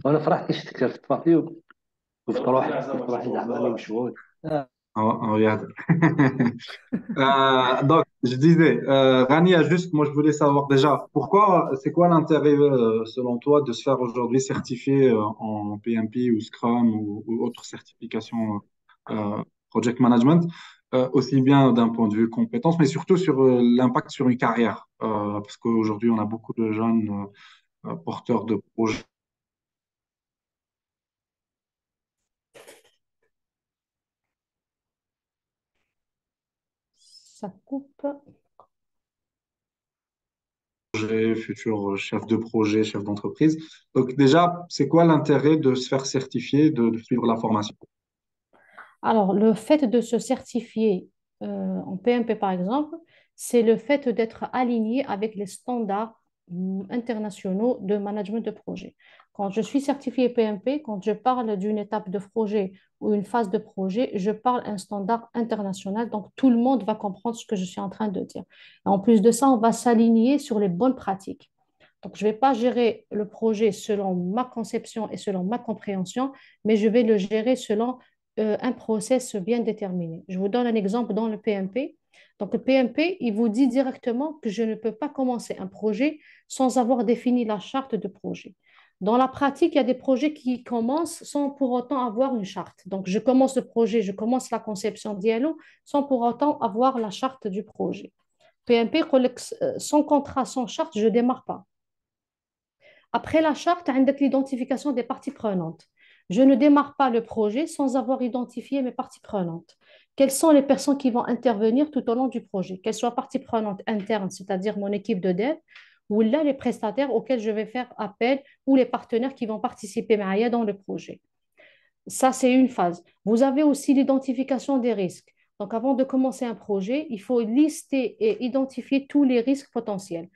وانا فرحت كي شفتك في الطفاقي وقلت روحي زعما راني مشغول. regarde. Donc, je disais, Rania, juste, moi, je voulais savoir déjà, c'est quoi l'intérêt, selon toi, de se faire aujourd'hui certifier en PMP ou Scrum ou autre certification Project Management, aussi bien d'un point de vue compétence, mais surtout sur l'impact sur une carrière, parce qu'aujourd'hui, on a beaucoup de jeunes porteurs de projets Ça coupe. futurs chefs de projet, chefs d'entreprise. Donc, déjà, c'est quoi l'intérêt de se faire certifier, de suivre la formation? Alors, le fait de se certifier en PMP, par exemple, c'est le fait d'être aligné avec les standards internationaux de management de projet. Quand je suis certifiée PMP, quand je parle d'une étape de projet ou une phase de projet, je parle un standard international. Donc, tout le monde va comprendre ce que je suis en train de dire. Et en plus de ça, on va s'aligner sur les bonnes pratiques. Donc, je ne vais pas gérer le projet selon ma conception et selon ma compréhension, mais je vais le gérer selon un process bien déterminé. Je vous donne un exemple dans le PMP. Donc, le PMP, il vous dit directement que je ne peux pas commencer un projet sans avoir défini la charte de projet. Dans la pratique, il y a des projets qui commencent sans pour autant avoir une charte. Donc, je commence le projet, je commence la conception d'ILO sans pour autant avoir la charte du projet. PMP, sans contrat, sans charte, je ne démarre pas. Après la charte, avec l'identification des parties prenantes. Je ne démarre pas le projet sans avoir identifié mes parties prenantes. Quelles sont les personnes qui vont intervenir tout au long du projet? Qu'elles soient parties prenantes internes, c'est-à-dire mon équipe de dev, ou là les prestataires auxquels je vais faire appel, ou les partenaires qui vont participer dans le projet. Ça, c'est une phase. Vous avez aussi l'identification des risques. Donc, avant de commencer un projet, il faut lister et identifier tous les risques potentiels.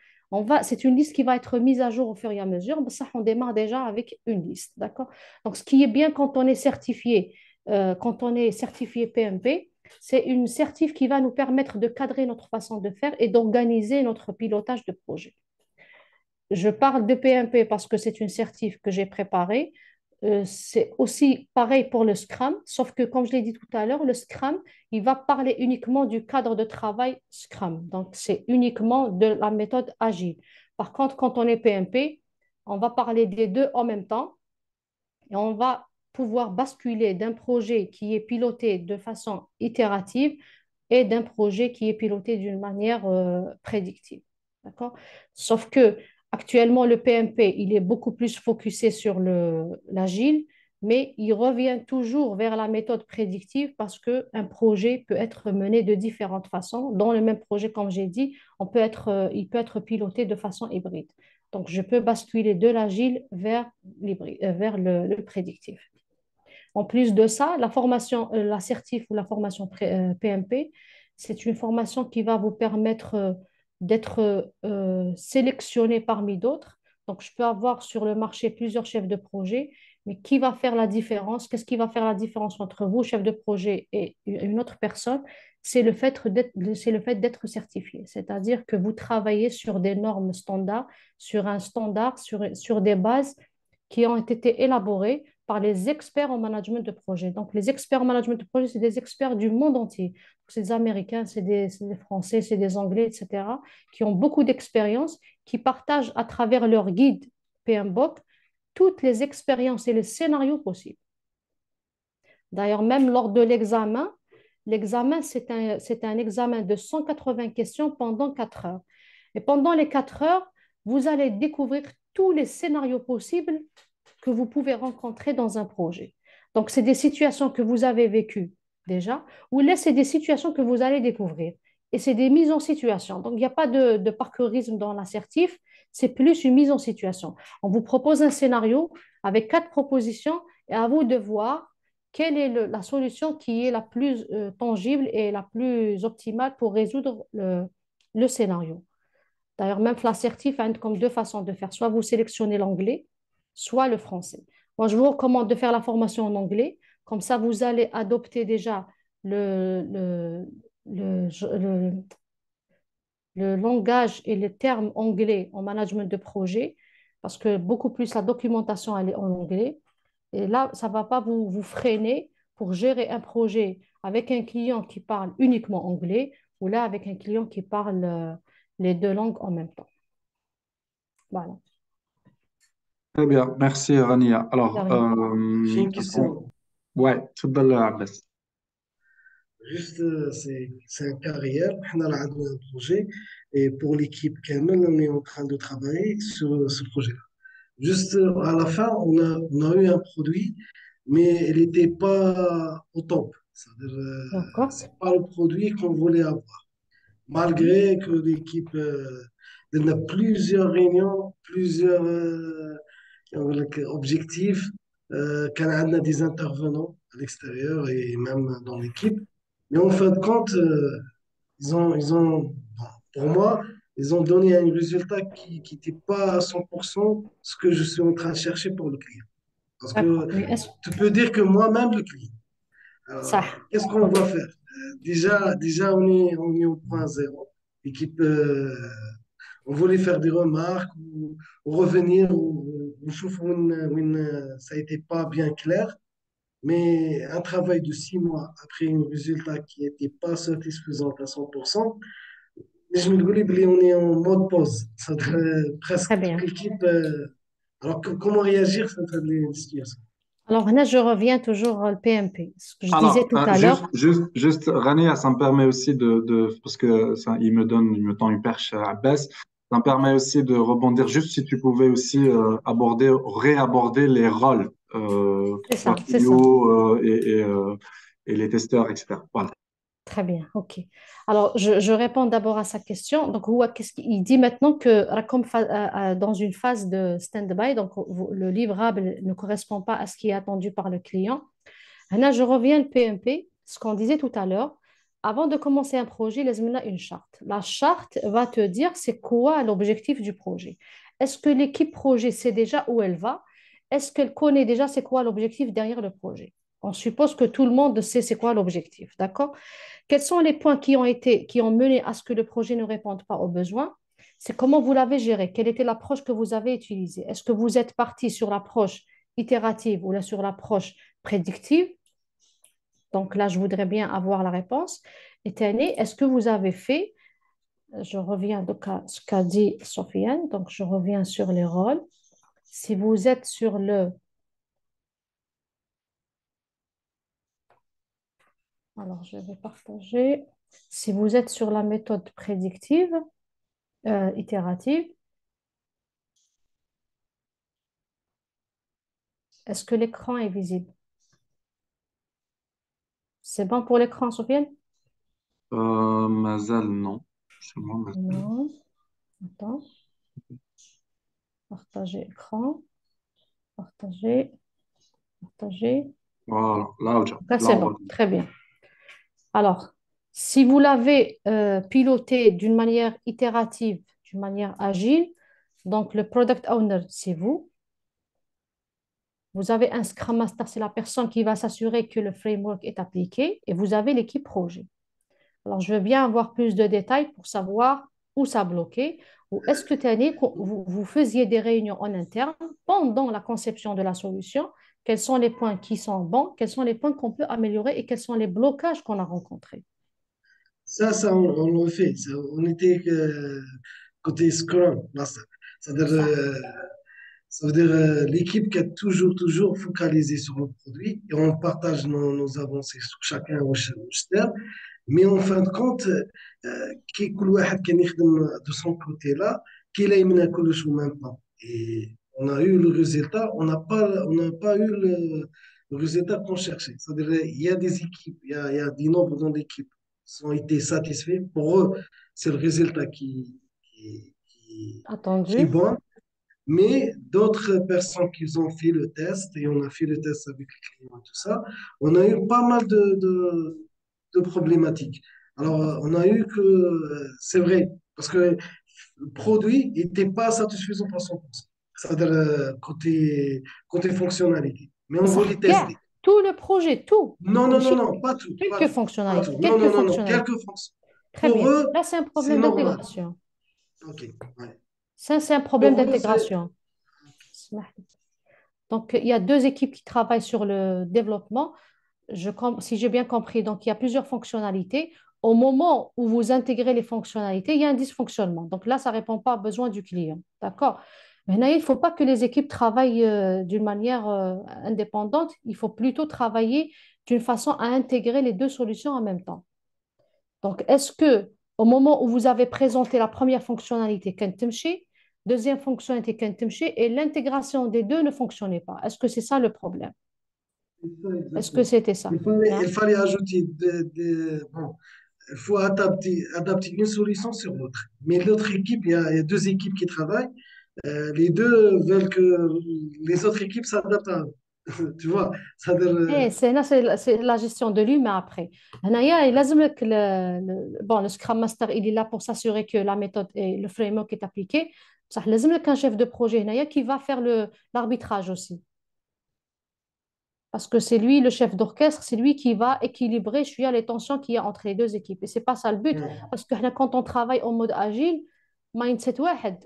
C'est une liste qui va être mise à jour au fur et à mesure. Mais ça, on démarre déjà avec une liste, d'accord? Donc, ce qui est bien quand on est certifié PMP, c'est une certif qui va nous permettre de cadrer notre façon de faire et d'organiser notre pilotage de projet. Je parle de PMP parce que c'est une certif que j'ai préparée. C'est aussi pareil pour le Scrum, sauf que, comme je l'ai dit tout à l'heure, le Scrum, il va parler uniquement du cadre de travail Scrum. Donc, c'est uniquement de la méthode agile. Par contre, quand on est PMP, on va parler des deux en même temps et on va pouvoir basculer d'un projet qui est piloté de façon itérative et d'un projet qui est piloté d'une manière prédictive. D'accord? Sauf que actuellement, le PMP, il est beaucoup plus focusé sur l'agile, mais il revient toujours vers la méthode prédictive parce qu'un projet peut être mené de différentes façons. Dans le même projet, comme j'ai dit, il peut être piloté de façon hybride. Donc, je peux basculer de l'agile vers le prédictif. En plus de ça, la formation, l'assertif ou la formation PMP, c'est une formation qui va vous permettre d'être sélectionné parmi d'autres. Donc, je peux avoir sur le marché plusieurs chefs de projet, mais qui va faire la différence? Qu'est-ce qui va faire la différence entre vous, chef de projet, et une autre personne? C'est le fait d'être certifié. C'est-à-dire que vous travaillez sur des normes standards, sur un standard, sur des bases qui ont été élaborées par les experts en management de projet. Donc, les experts en management de projet, c'est des experts du monde entier. C'est des Américains, c'est des Français, c'est des Anglais, etc., qui ont beaucoup d'expérience, qui partagent à travers leur guide PMBOK toutes les expériences et les scénarios possibles. D'ailleurs, même lors de l'examen, c'est un examen de 180 questions pendant 4 heures. Et pendant les 4 heures, vous allez découvrir tous les scénarios possibles que vous pouvez rencontrer dans un projet. Donc, c'est des situations que vous avez vécues déjà, ou là, c'est des situations que vous allez découvrir. Et c'est des mises en situation. Donc, il n'y a pas de parcourisme dans l'assertif, c'est plus une mise en situation. On vous propose un scénario avec 4 propositions et à vous de voir quelle est la solution qui est la plus tangible et la plus optimale pour résoudre le scénario. D'ailleurs, même l'assertif a comme deux façons de faire. Soit vous sélectionnez l'anglais, soit le français. Moi, je vous recommande de faire la formation en anglais. Comme ça, vous allez adopter déjà le, le, le, le, le langage et les termes anglais en management de projet, parce que beaucoup plus la documentation, elle est en anglais. Et là, ça ne va pas vous freiner pour gérer un projet avec un client qui parle uniquement anglais ou là avec un client qui parle les deux langues en même temps. Voilà. Très bien, merci Rania. De Alors, rien. J'ai une est-ce qu'on... question. Ouais, تفضل Abbas. Juste, c'est un cas réel. On a un projet et pour l'équipe Camel, on est en train de travailler sur ce projet-là. Juste à la fin, on a eu un produit, mais il n'était pas au top. C'est-à-dire, D'accord. c'est pas le produit qu'on voulait avoir. Malgré que l'équipe, elle a plusieurs réunions, plusieurs objectifs, qu'on a des intervenants à l'extérieur et même dans l'équipe. Mais en fin de compte, bon, pour moi, ils ont donné un résultat qui n'était pas à 100% ce que je suis en train de chercher pour le client. Parce D'accord. que Mais est-ce tu peux dire que moi-même, le client. ça? Qu'est-ce qu'on Ok. va faire? Déjà on est au point zéro. L'équipe, on voulait faire des remarques ou revenir ou chauffe ça n'était pas bien clair. Mais un travail de 6 mois après un résultat qui n'était pas satisfaisant à 100%, je me dis on est en mode pause. Ça devrait presque Très toute bien. l'équipe. Alors, comment réagir face à des situations? Alors là, je reviens toujours au PMP. Ce que je disais Alors, tout à l'heure, Rania, ça me permet aussi parce que ça, il me tend une perche à baisse. Ça me permet aussi de rebondir. Juste si tu pouvais aussi réaborder les rôles, que c'est ce soit ça, c'est ça. PO et les testeurs, etc. Voilà. Très bien, ok. Alors, je réponds d'abord à sa question. Donc, qu'est-ce qu'il dit maintenant que Racom dans une phase de stand-by, donc le livrable ne correspond pas à ce qui est attendu par le client. Là, je reviens au PMP, ce qu'on disait tout à l'heure. Avant de commencer un projet, laisse-moi une charte. La charte va te dire c'est quoi l'objectif du projet. Est-ce que l'équipe projet sait déjà où elle va? Est-ce qu'elle connaît déjà c'est quoi l'objectif derrière le projet? On suppose que tout le monde sait c'est quoi l'objectif, d'accord? Quels sont les points qui ont mené à ce que le projet ne réponde pas aux besoins? C'est comment vous l'avez géré, quelle était l'approche que vous avez utilisée. Est-ce que vous êtes parti sur l'approche itérative ou là sur l'approche prédictive? Donc là, je voudrais bien avoir la réponse. Et Tani, est-ce que vous avez fait, je reviens donc à ce qu'a dit Sofiane, donc je reviens sur les rôles. Si vous êtes sur alors je vais partager, si vous êtes sur la méthode prédictive, itérative, est-ce que l'écran est visible? C'est bon pour l'écran, Sofiane? Mazal, non. Chez moi, Mazal. Non. Attends. Partager écran. Partager. Partager. Voilà, là, Là, là, c'est on bon. voit. Très bien. Alors, si vous l'avez piloté d'une manière itérative, d'une manière agile, donc le product owner, c'est vous. Vous avez un Scrum Master, c'est la personne qui va s'assurer que le framework est appliqué, et vous avez l'équipe projet. Alors, je veux bien avoir plus de détails pour savoir où ça bloquait, ou est-ce que Tani, vous faisiez des réunions en interne pendant la conception de la solution, quels sont les points qui sont bons, quels sont les points qu'on peut améliorer et quels sont les blocages qu'on a rencontrés. On le fait. On était côté Scrum Master. C'est-à-dire, Ça. ça veut dire l'équipe qui a toujours focalisé sur le produit et on partage nos avancées sur chacun au step. Mais en fin de compte, كل واحد كان يخدم de son côté là, qu'il a يمنع كلش en même temps. Et on a eu le résultat, on n'a pas eu le résultat qu'on cherchait. C'est-à-dire, il y a des équipes, il y a des nombres d'équipes qui ont été satisfaits. Pour eux, c'est le résultat qui est Attendu. bon. Mais d'autres personnes qui ont fait le test, et on a fait le test avec les clients et tout ça, on a eu pas mal de problématiques. Alors, on a eu que, c'est vrai, parce que le produit n'était pas satisfaisant à 100%. C'est-à-dire côté fonctionnalité. Mais on Ça, voulait gars, tester. tout le projet, tout. Non, non, non, Machine, non, pas tout, pas quelques tout, pas tout. fonctionnalités, Non, quelques non, non, non, fonctionnalités. quelques fonctions. Très Pour bien. eux, Là, c'est un c'est problème normal. d'intégration. OK, ouais. Ça, c'est un problème Pour eux, c'est... d'intégration. Donc, il y a deux équipes qui travaillent sur le développement. Si j'ai bien compris, donc il y a plusieurs fonctionnalités. Au moment où vous intégrez les fonctionnalités, il y a un dysfonctionnement. Donc là, ça ne répond pas aux besoins du client. D'accord? Maintenant, il ne faut pas que les équipes travaillent d'une manière indépendante. Il faut plutôt travailler d'une façon à intégrer les deux solutions en même temps. Donc, est-ce que au moment où vous avez présenté la première fonctionnalité, Kentemchi, deuxième fonctionnalité, Kentemchi, et l'intégration des deux ne fonctionnait pas? Est-ce que c'est ça le problème? c'est ça, Est-ce que exactement. c'était ça? Il fallait, Hein? il fallait ajouter bon, il faut adapter une solution sur l'autre. Mais l'autre équipe, il y a deux équipes qui travaillent. Les deux veulent que les autres équipes s'adaptent à eux. Tu vois, c'est-à-dire, ايه سي هنا سي لا جيستيون دو لوم après. هنايا لازم لك bon le Scrum Master il est là pour s'assurer que la méthode et le framework est appliqué. بصح لازم لك un chef de projet هنايا qui va faire le l'arbitrage aussi. Parce que c'est lui le chef d'orchestre, c'est lui qui va équilibrer شوية les tensions qu'il y a entre les deux équipes. Et c'est pas ça le but. Parce que là, quand on travaille en mode agile, mindset واحد,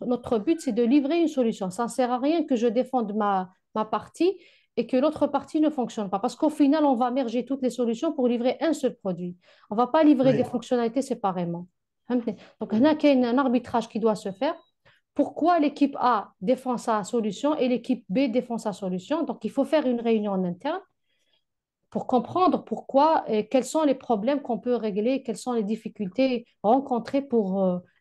notre but c'est de livrer une solution. Ça ne sert à rien que je défende ma partie et que l'autre partie ne fonctionne pas. Parce qu'au final, on va merger toutes les solutions pour livrer un seul produit. On ne va pas livrer des oui, fonctionnalités séparément. Donc, il y a un arbitrage qui doit se faire. Pourquoi l'équipe A défend sa solution et l'équipe B défend sa solution. Donc, il faut faire une réunion en interne pour comprendre pourquoi et quels sont les problèmes qu'on peut régler, quelles sont les difficultés rencontrées pour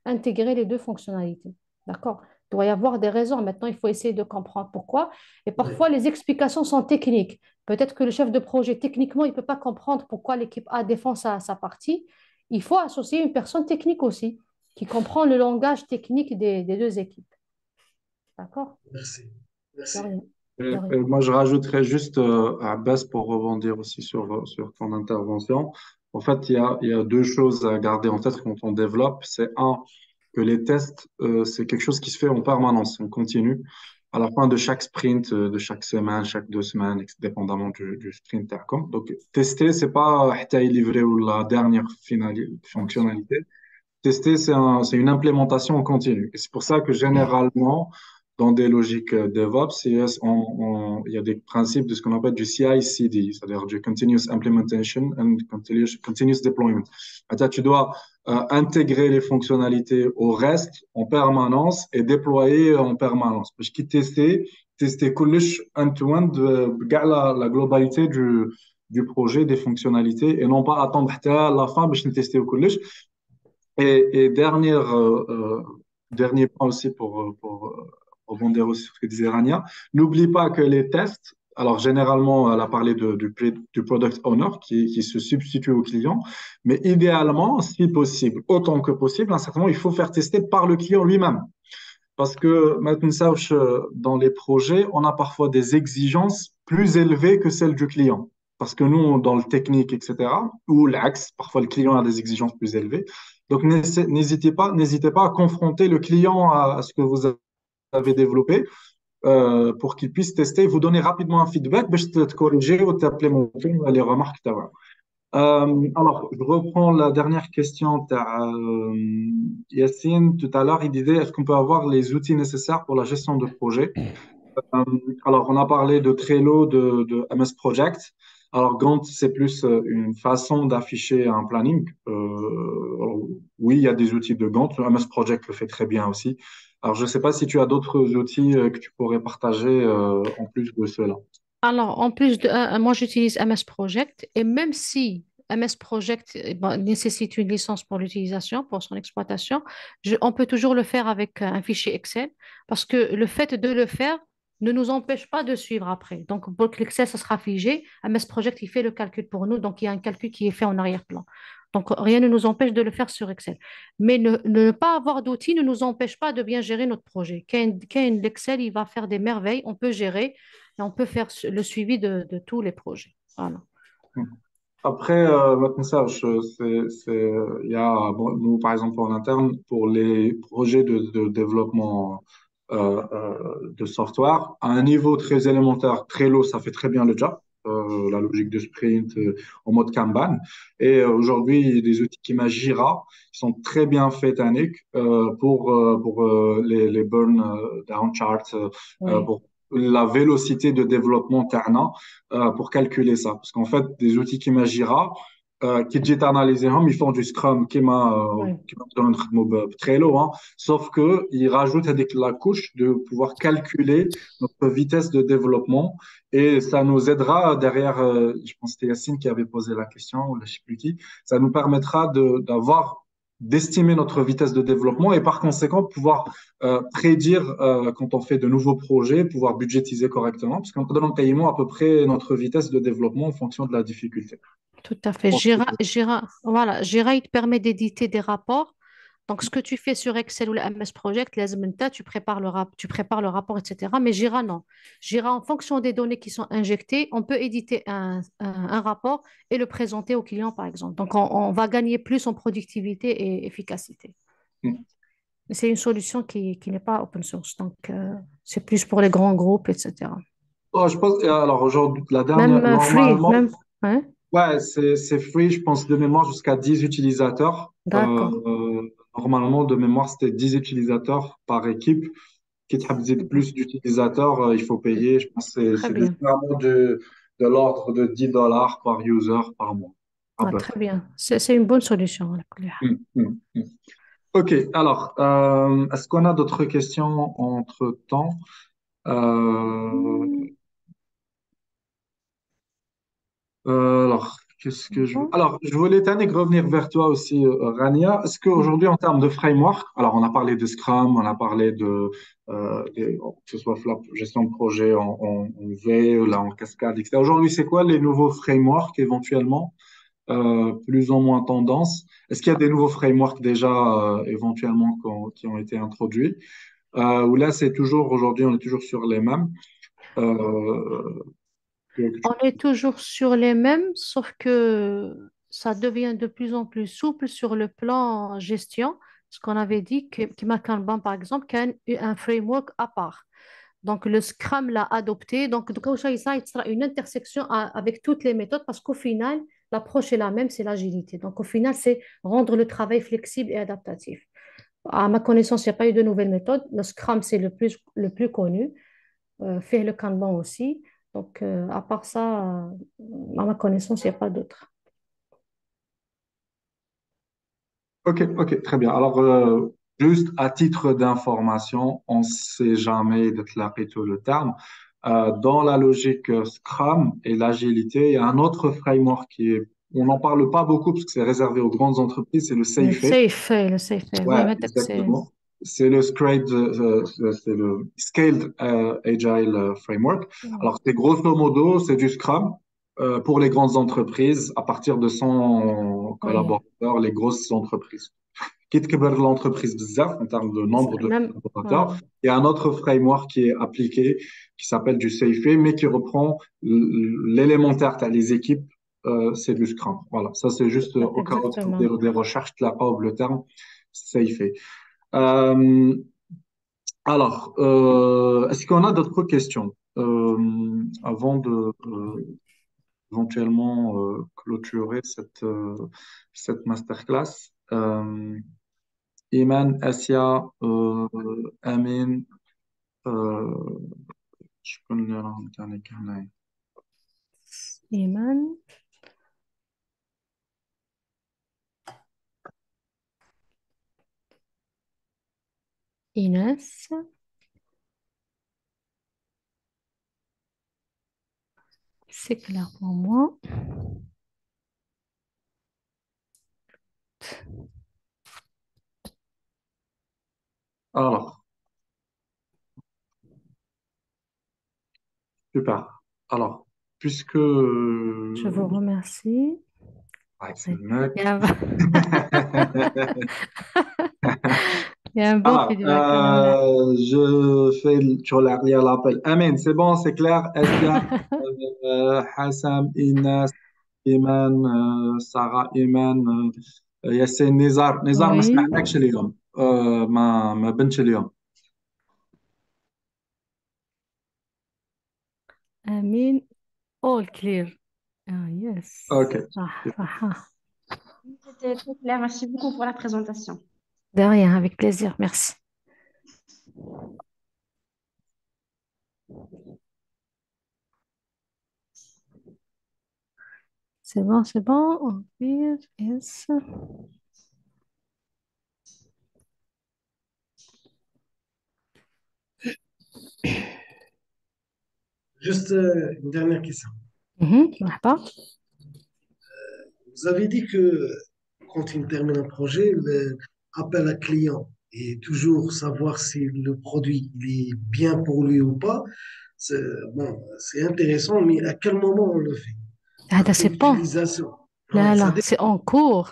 intégrer les deux fonctionnalités. D'accord? Il doit y avoir des raisons. Maintenant, il faut essayer de comprendre pourquoi. Et oui, parfois, les explications sont techniques. Peut-être que le chef de projet, techniquement, il ne peut pas comprendre pourquoi l'équipe A défend sa partie. Il faut associer une personne technique aussi, qui comprend le langage technique des deux équipes. D'accord? merci, De merci. rien. De rien. Et moi, je rajouterais juste, Abbas, pour rebondir aussi sur ton intervention. En fait, il y a deux choses à garder en tête quand on développe. C'est un, que les tests, c'est quelque chose qui se fait en permanence, on continue. À la fin de chaque sprint, de chaque semaine, chaque 2 semaines, dépendamment du sprint. Donc, tester, c'est pas livrer ou la dernière Bien sûr. fonctionnalité. Tester, c'est une implémentation en continu. Et c'est pour ça que généralement, dans des logiques DevOps, il y a des principes de ce qu'on appelle du CI/CD, c'est-à-dire du Continuous Implementation and Continuous Deployment. C'est-à-dire, tu dois intégrer les fonctionnalités au reste en permanence et déployer en permanence. Parce que tester كلش end-to-end, la globalité du projet, des fonctionnalités, et non pas attendre à la fin باش نتester كلش. Et dernier point aussi pour rebondir aussi sur ce que disait Rania, n'oublie pas que les tests, alors généralement, elle a parlé du product owner qui se substitue au client, mais idéalement, si possible, autant que possible, à un certain moment, il faut faire tester par le client lui-même. Parce que maintenant, dans les projets, on a parfois des exigences plus élevées que celles du client. Parce que nous, dans le technique, etc., ou l'axe, parfois le client a des exigences plus élevées. Donc, n'hésitez pas à confronter le client à ce que vous avez développé pour qu'il puisse tester, vous donner rapidement un feedback, ben, je te corriger ou t'appeler les remarques que tu as. Alors, je reprends la dernière question de Yacine. Tout à l'heure, il disait, est-ce qu'on peut avoir les outils nécessaires pour la gestion de projet? Euh, alors, on a parlé de Trello, de MS Project. Alors, Gantt, c'est plus une façon d'afficher un planning. Oui, il y a des outils de Gantt. MS Project le fait très bien aussi. Alors, je ne sais pas si tu as d'autres outils que tu pourrais partager en plus de cela. Alors, en plus de, moi, j'utilise MS Project et même si MS Project bon, nécessite une licence pour l'utilisation, pour son exploitation, on peut toujours le faire avec un fichier Excel parce que le fait de le faire ne nous empêche pas de suivre après. Donc, pour que l'Excel, ça sera figé. MS Project, il fait le calcul pour nous, donc il y a un calcul qui est fait en arrière-plan. Donc, rien ne nous empêche de le faire sur Excel. Mais ne pas avoir d'outils ne nous empêche pas de bien gérer notre projet. Quand l'Excel, il va faire des merveilles, on peut gérer et on peut faire le suivi de tous les projets. Voilà. Après, maintenant, ça, il y a, bon, nous, par exemple, en interne, pour les projets de développement de software, à un niveau très élémentaire, Trello, ça fait très bien le job. La logique de sprint en mode Kanban. Et aujourd'hui, il y a des outils qui m'a Jira, qui sont très bien faits, Annick, pour les burn down charts, Oui, pour la vélocité de développement Tana pour calculer ça. Parce qu'en fait, des outils qui Jira, qui dit analyser, ils font du Scrum oui, qui m'a donné Trello, hein, sauf que ils rajoutent avec la couche de pouvoir calculer notre vitesse de développement et ça nous aidera derrière, je pense que c'était Yacine qui avait posé la question, ou je sais plus qui, ça nous permettra d'estimer notre vitesse de développement et par conséquent pouvoir prédire quand on fait de nouveaux projets, pouvoir budgétiser correctement, parce qu'on donne en paiement à peu près notre vitesse de développement en fonction de la difficulté. tout à fait. Jira, voilà, Jira, il te permet d'éditer des rapports Donc, ce que tu fais sur Excel ou le MS Project, لازم أنت, tu prépares le rapport, etc. Mais Jira, non. Jira, en fonction des données qui sont injectées, on peut éditer un rapport et le présenter au client, par exemple. Donc, on va gagner plus en productivité et efficacité. Mm. Mais c'est une solution qui n'est pas open source. Donc, c'est plus pour les grands groupes, etc. Oh, je pense, alors aujourd'hui, la dernière, Même free, normalement, même. Hein? ouais, c'est free, je pense, de mémoire jusqu'à 10 utilisateurs. D'accord. Normalement, de mémoire, c'était 10 utilisateurs par équipe. Qui te dit plus d'utilisateurs, il faut payer. Je pense que Très c'est bien. vraiment de l'ordre de $10 par user par mois, à Ah, peu très près. bien. C'est une bonne solution, à la couleur. Mm. OK, alors, est-ce qu'on a d'autres questions entre-temps? Euh, Hmm, alors, qu'est-ce que je... bon. Alors, je voulais, Tannick, revenir vers toi aussi, Rania. Est-ce Hmm. qu'aujourd'hui, en termes de framework, alors on a parlé de Scrum, on a parlé que ce soit la gestion de projet en V, là, en cascade, etc. Aujourd'hui, c'est quoi les nouveaux frameworks éventuellement, plus ou moins tendance? Est-ce qu'il y a des nouveaux frameworks déjà éventuellement qui ont été introduits? Ou là, c'est toujours, aujourd'hui, on est toujours sur les mêmes. Euh, que On tu- est toujours sur les mêmes, sauf que ça devient de plus en plus souple sur le plan gestion. Ce qu'on avait dit, que Kanban, par exemple, qui a un framework à part. Donc, le Scrum l'a adopté. Donc, ça sera une intersection avec toutes les méthodes parce qu'au final, l'approche est la même, c'est l'agilité. Donc, au final, c'est rendre le travail flexible et adaptatif. À ma connaissance, il n'y a pas eu de nouvelles méthodes. Le Scrum, c'est le plus connu. Fait le Kanban aussi. Donc, à part ça, à ma connaissance, il n'y a pas d'autres. Ok, très bien. Alors, juste à titre d'information, on ne sait jamais déclarer tout le terme. Dans la logique Scrum et l'agilité, il y a un autre framework on n'en parle pas beaucoup parce que c'est réservé aux grandes entreprises, c'est le SAFe. Le safe, oui, Ouais, mais c'est. exactement. C'est le Scaled Agile Framework. Alors, c'est grosso modo, c'est du Scrum pour les grandes entreprises à partir de 100 Oui, collaborateurs, les grosses entreprises. Quitte que l'entreprise bzaf, en termes de nombre de même. collaborateurs, Voilà. il y a un autre framework qui est appliqué, qui s'appelle du SAFe, mais qui reprend l'élémentaire, t'as les équipes, c'est du Scrum. Voilà, ça c'est juste au cas où tu fais Exactement. des recherches, tu n'as pas le terme SAFe. Euh, alors, est-ce qu'on a d'autres questions avant de éventuellement clôturer cette masterclass? Iman, Asia, Amin, euh, je peux le lire en dernier carnet. Iman, Inès, c'est clair pour moi. Alors, super. Alors, puisque Je vous remercie. ouais, c'est Oui. le Il y mec. a, il y a un bon Alors, feedback. Alhamdoulilah. je fais sur l'appel. Amen, c'est bon, c'est clair. Asia, Hassam, Inès, Iman, Sarah, Iman, Yassine, Nizar ما Oui. سمعناكش اليوم ما بنتش اليوم. Amin, all clear. Ah, yes. Ok. صح صح. C'était très clair. Merci beaucoup pour la présentation. De rien, avec plaisir. Merci. C'est bon, c'est bon. All clear. Yes. Juste une dernière question. مرحبا. Vous avez dit que quand il termine un projet, l'appel à client et toujours savoir si le produit il est bien pour lui ou pas, c'est bon, c'est intéressant, mais à quel moment on le fait? هذا Après c'est bon. l'utilisation. Là, Ouais, ça là, dépend. c'est en cours.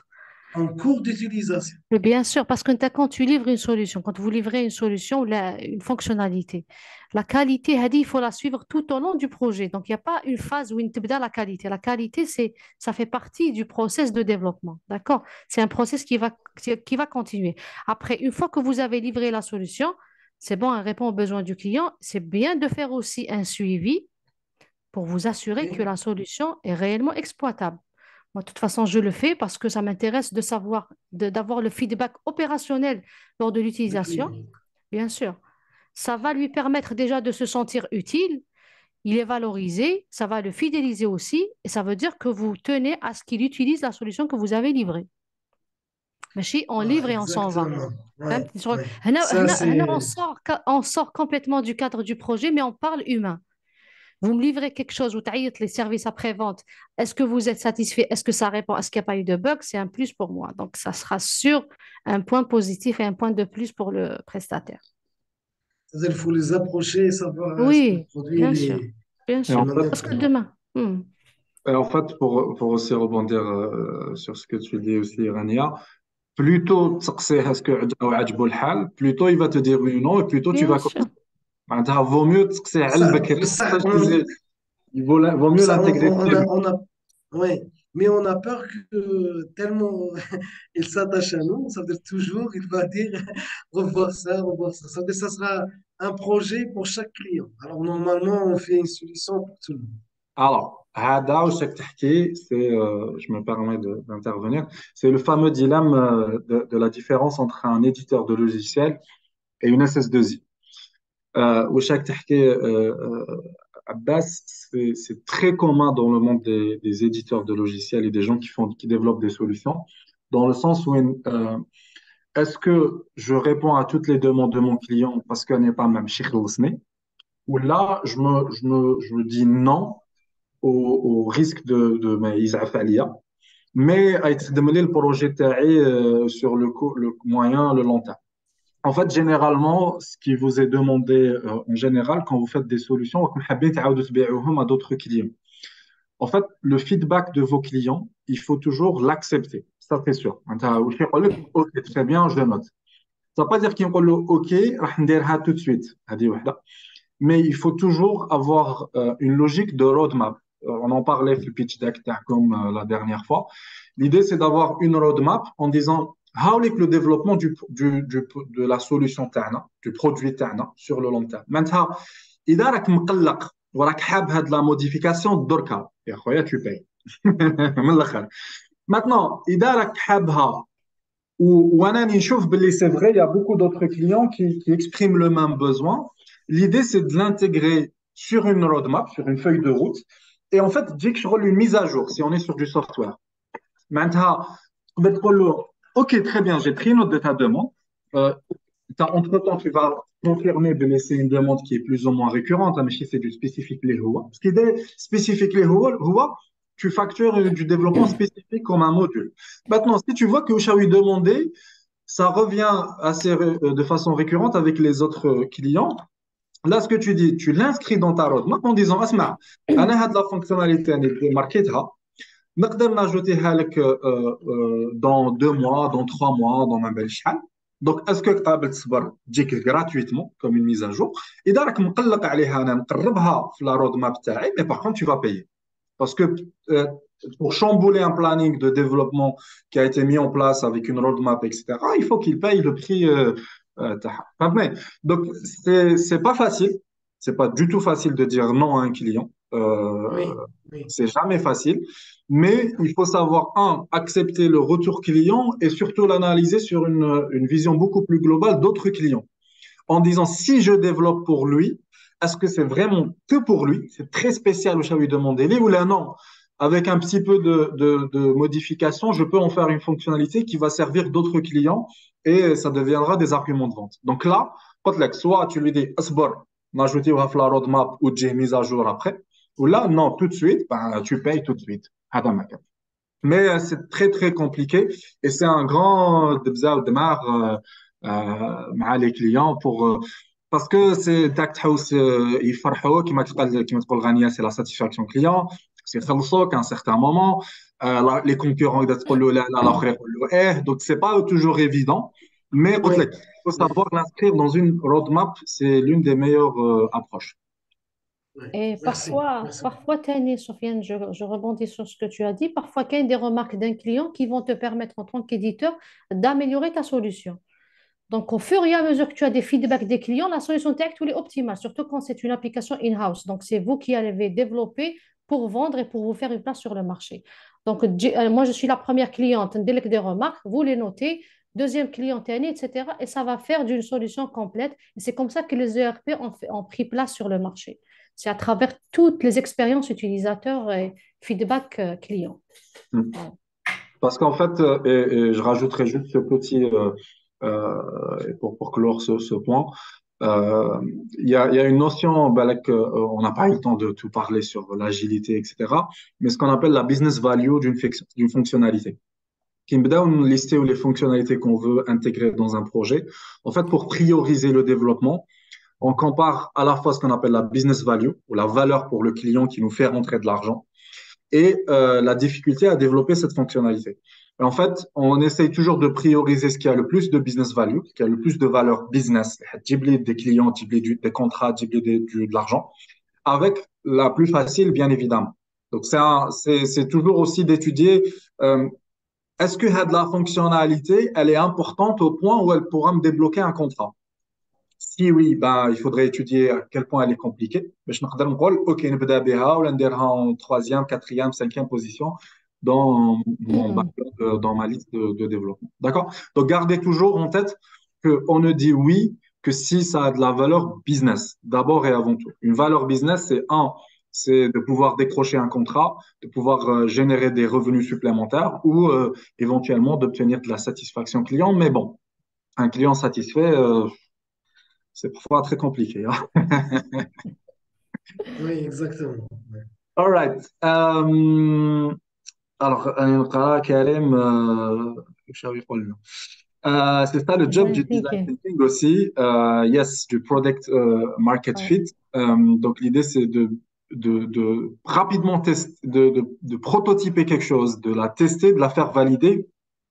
en cours d'utilisation. Mais bien sûr, parce que quand tu livres une solution, quand vous livrez une solution ou une fonctionnalité, la qualité, Hadi, il faut la suivre tout au long du projet. Donc, il n'y a pas une phase où il te la qualité. La qualité, ça fait partie du process de développement. D'accord? C'est un process qui va continuer. Après, une fois que vous avez livré la solution, c'est bon, elle répond aux besoins du client. C'est bien de faire aussi un suivi pour vous assurer que Oui, la solution est réellement exploitable. Moi, de toute façon, je le fais parce que ça m'intéresse de savoir, d'avoir le feedback opérationnel lors de le l'utilisation, client. bien sûr. Ça va lui permettre déjà de se sentir utile, il est valorisé, ça va le fidéliser aussi, et ça veut dire que vous tenez à ce qu'il utilise la solution que vous avez livrée. ماشي on Ah, livre et on s'en va. exactement. Ouais, فهمت؟ ouais. Ça, هنا c'est. on sort complètement du cadre du projet, mais on parle humain. Vous me livrez quelque chose, vous taillez les services après-vente. Est-ce que vous êtes satisfait? Est-ce que ça répond? Est-ce qu'il n'y a pas eu de bug? C'est un plus pour moi. Donc, ça sera sur un point positif et un point de plus pour le prestataire. C'est-à-dire qu'il faut les approcher et savoir est-ce que le Oui, produit bien il sûr, est bien Et sûr. en il en fait, est Parce que vraiment. demain, pour aussi rebondir sur ce que tu dis aussi, Rania, plutôt تسقسيه est-ce que عجبه الحال, plutôt il va te dire oui ou non, et plutôt tu bien vas sûr. معناتها vaut mieux تسقسيه على Ça, البكري. ça, Ça, je disais, vaut mieux ça, l'intégrer très vite. ouais. Mais on a peur que tellement il s'attache à nous, ça veut dire toujours, il va dire revoir ça, revoir ça. Ça veut dire que ça sera un projet pour chaque client. Alors normalement, on fait une solution pour tout le monde. Alors, هذا وش راك تحكي, je me permets d'intervenir, c'est le fameux dilemme de la différence entre un éditeur de logiciel et une SS2I. وش راك تحكي, Abbas, c'est très commun dans le monde des éditeurs de logiciels et des gens qui développent des solutions, dans le sens où est-ce que je réponds à toutes les demandes de mon client parce qu'elle n'est pas même chez ou là, je me dis non au risque de ما يزعف عليا, mais يتخدم لي البروجي تاعي sur le moyen, le long terme. En fait, généralement, ce qui vous est demandé en général quand vous faites des solutions, وراكم حابين تعاودوا تبيعوهم à d'autres clients. En fait, le feedback de vos clients, il faut toujours l'accepter. Ça, c'est sûr. أنت واش يقول لك, OK, très bien, je le note. Ça ne veut pas dire qu'il يقول له OK, راح نديرها tout de suite. هذه وحده. Mais il faut toujours avoir une logique de roadmap. On en parlait في pitch deck comme la dernière fois. L'idée, c'est d'avoir une roadmap en disant how est le développement de la solution تاعنا, du produit تاعنا sur le long terme. Maintenant, إذا راك مقلق وراك حاب هاد la modification دركا يا خويا tu payes. من الآخر. Maintenant, إذا راك حابها وانا نشوف باللي c'est vrai, il y a beaucoup d'autres clients qui expriment le même besoin. L'idée, c'est de l'intégrer sur une roadmap, sur une feuille de route. Et en fait, dès que je roule une mise à jour, si on est sur du software, maintenant, OK, très bien, j'ai pris note de ta demande. Euh, Entre-temps, tu vas confirmer de laisser une demande qui est plus ou moins récurrente, mais si c'est du spécifique les Huawei. Ce qui est spécifique les Huawei, tu factures du développement spécifique comme un module. Maintenant, si tu vois que Ushawi demandé, ça revient de façon récurrente avec les autres clients. Là, ce que tu dis, tu l'inscris dans ta roadmap en disant, Asma, أنا هاد la fonctionnalité اللي marquetها, نقدر ناجوتيها لك dans 2 mois, dans 3 mois, dans ma belle شحال. Donc, est-ce que قابل تصبر تجيك gratuitement comme une mise à jour. إذا راك مقلق عليها أنا نقربها في la roadmap تاعي, mais par contre, tu vas payer. Parce que euh, pour chambouler un planning de développement qui a été mis en place avec une roadmap, etc., il faut qu'il paye le prix. Donc, c'est pas facile. C'est pas du tout facile de dire non à un client. Oui, oui. C'est jamais facile. Mais il faut savoir, accepter le retour client et surtout l'analyser sur une vision beaucoup plus globale d'autres clients. En disant, si je développe pour lui, est-ce que c'est vraiment que pour lui? C'est très spécial au Shawi de Mandeli ou là non? Avec un petit peu de modification, je peux en faire une fonctionnalité qui va servir d'autres clients et ça deviendra des arguments de vente. Donc là, soit tu lui dis, Asbor, m'ajouter la roadmap ou j'ai mise à jour après, ou là, non, tout de suite, ben, tu payes tout de suite. Mais c'est très, très compliqué et c'est un grand démarre مع les clients parce que c'est داك تحوس يفرحوا كما تقول غانيا, c'est la satisfaction client, c'est يخلصوك à un certain moment. les concurrents ils disent له لا لا الاخر يقول له eh donc c'est pas toujours évident mais قلت Oui, لك il faut savoir l'inscrire dans une roadmap c'est l'une des meilleures approches. oui. Et Merci, parfois, merci. parfois, Tani, Sofiane, je rebondis sur ce que tu as dit. Parfois, il y a des remarques d'un client qui vont te permettre, en tant qu'éditeur, d'améliorer ta solution. Donc, au fur et à mesure que tu as des feedbacks des clients, la solution tech, elle est optimale, surtout quand c'est une application in-house. Donc, c'est vous qui allez développer pour vendre et pour vous faire une place sur le marché. Donc, moi, je suis la première cliente. Dès que des remarques, vous les notez. Deuxième cliente, etc. Et ça va faire d'une solution complète. Et c'est comme ça que les ERP ont pris place sur le marché. C'est à travers toutes les expériences utilisateurs et feedback client. Hmm. Parce qu'en fait, et je rajouterai juste ce petit, pour clore ce point, euh, il y a une notion, ben, là, on n'a pas eu le temps de tout parler sur l'agilité, etc., mais ce qu'on appelle la business value d'une fonctionnalité. Qui me donne lister les fonctionnalités qu'on veut intégrer dans un projet. En fait, pour prioriser le développement, on compare à la fois ce qu'on appelle la business value, ou la valeur pour le client qui nous fait rentrer de l'argent, et la difficulté à développer cette fonctionnalité. Et en fait, on essaye toujours de prioriser ce qui a le plus de business value, ce qui a le plus de valeur business, des clients, des contrats, de l'argent, avec la plus facile, bien évidemment. Donc, c'est toujours aussi d'étudier est-ce que la fonctionnalité, elle est importante au point où elle pourra me débloquer un contrat? Si oui, ben, il faudrait étudier à quel point elle est compliquée. Mais je نقدر نقول, OK, نبدأ بها ولا نديرها en troisième, quatrième, cinquième position dans mon Hmm. backlog, dans ma liste de développement. D'accord? Donc, gardez toujours en tête qu'on ne dit oui que si ça a de la valeur business, d'abord et avant tout. Une valeur business, c'est de pouvoir décrocher un contrat, de pouvoir générer des revenus supplémentaires ou éventuellement d'obtenir de la satisfaction client. Mais bon, un client satisfait, c'est parfois très compliqué. Hein. Oui, exactement. Oui. All right. Alors, نقرأ كريم شو يقول لنا. C'est ça le job Design du design thinking. thinking aussi. Yes, du product market Ouais. fit. Donc, l'idée, c'est de rapidement tester, de prototyper quelque chose, de la tester, de la faire valider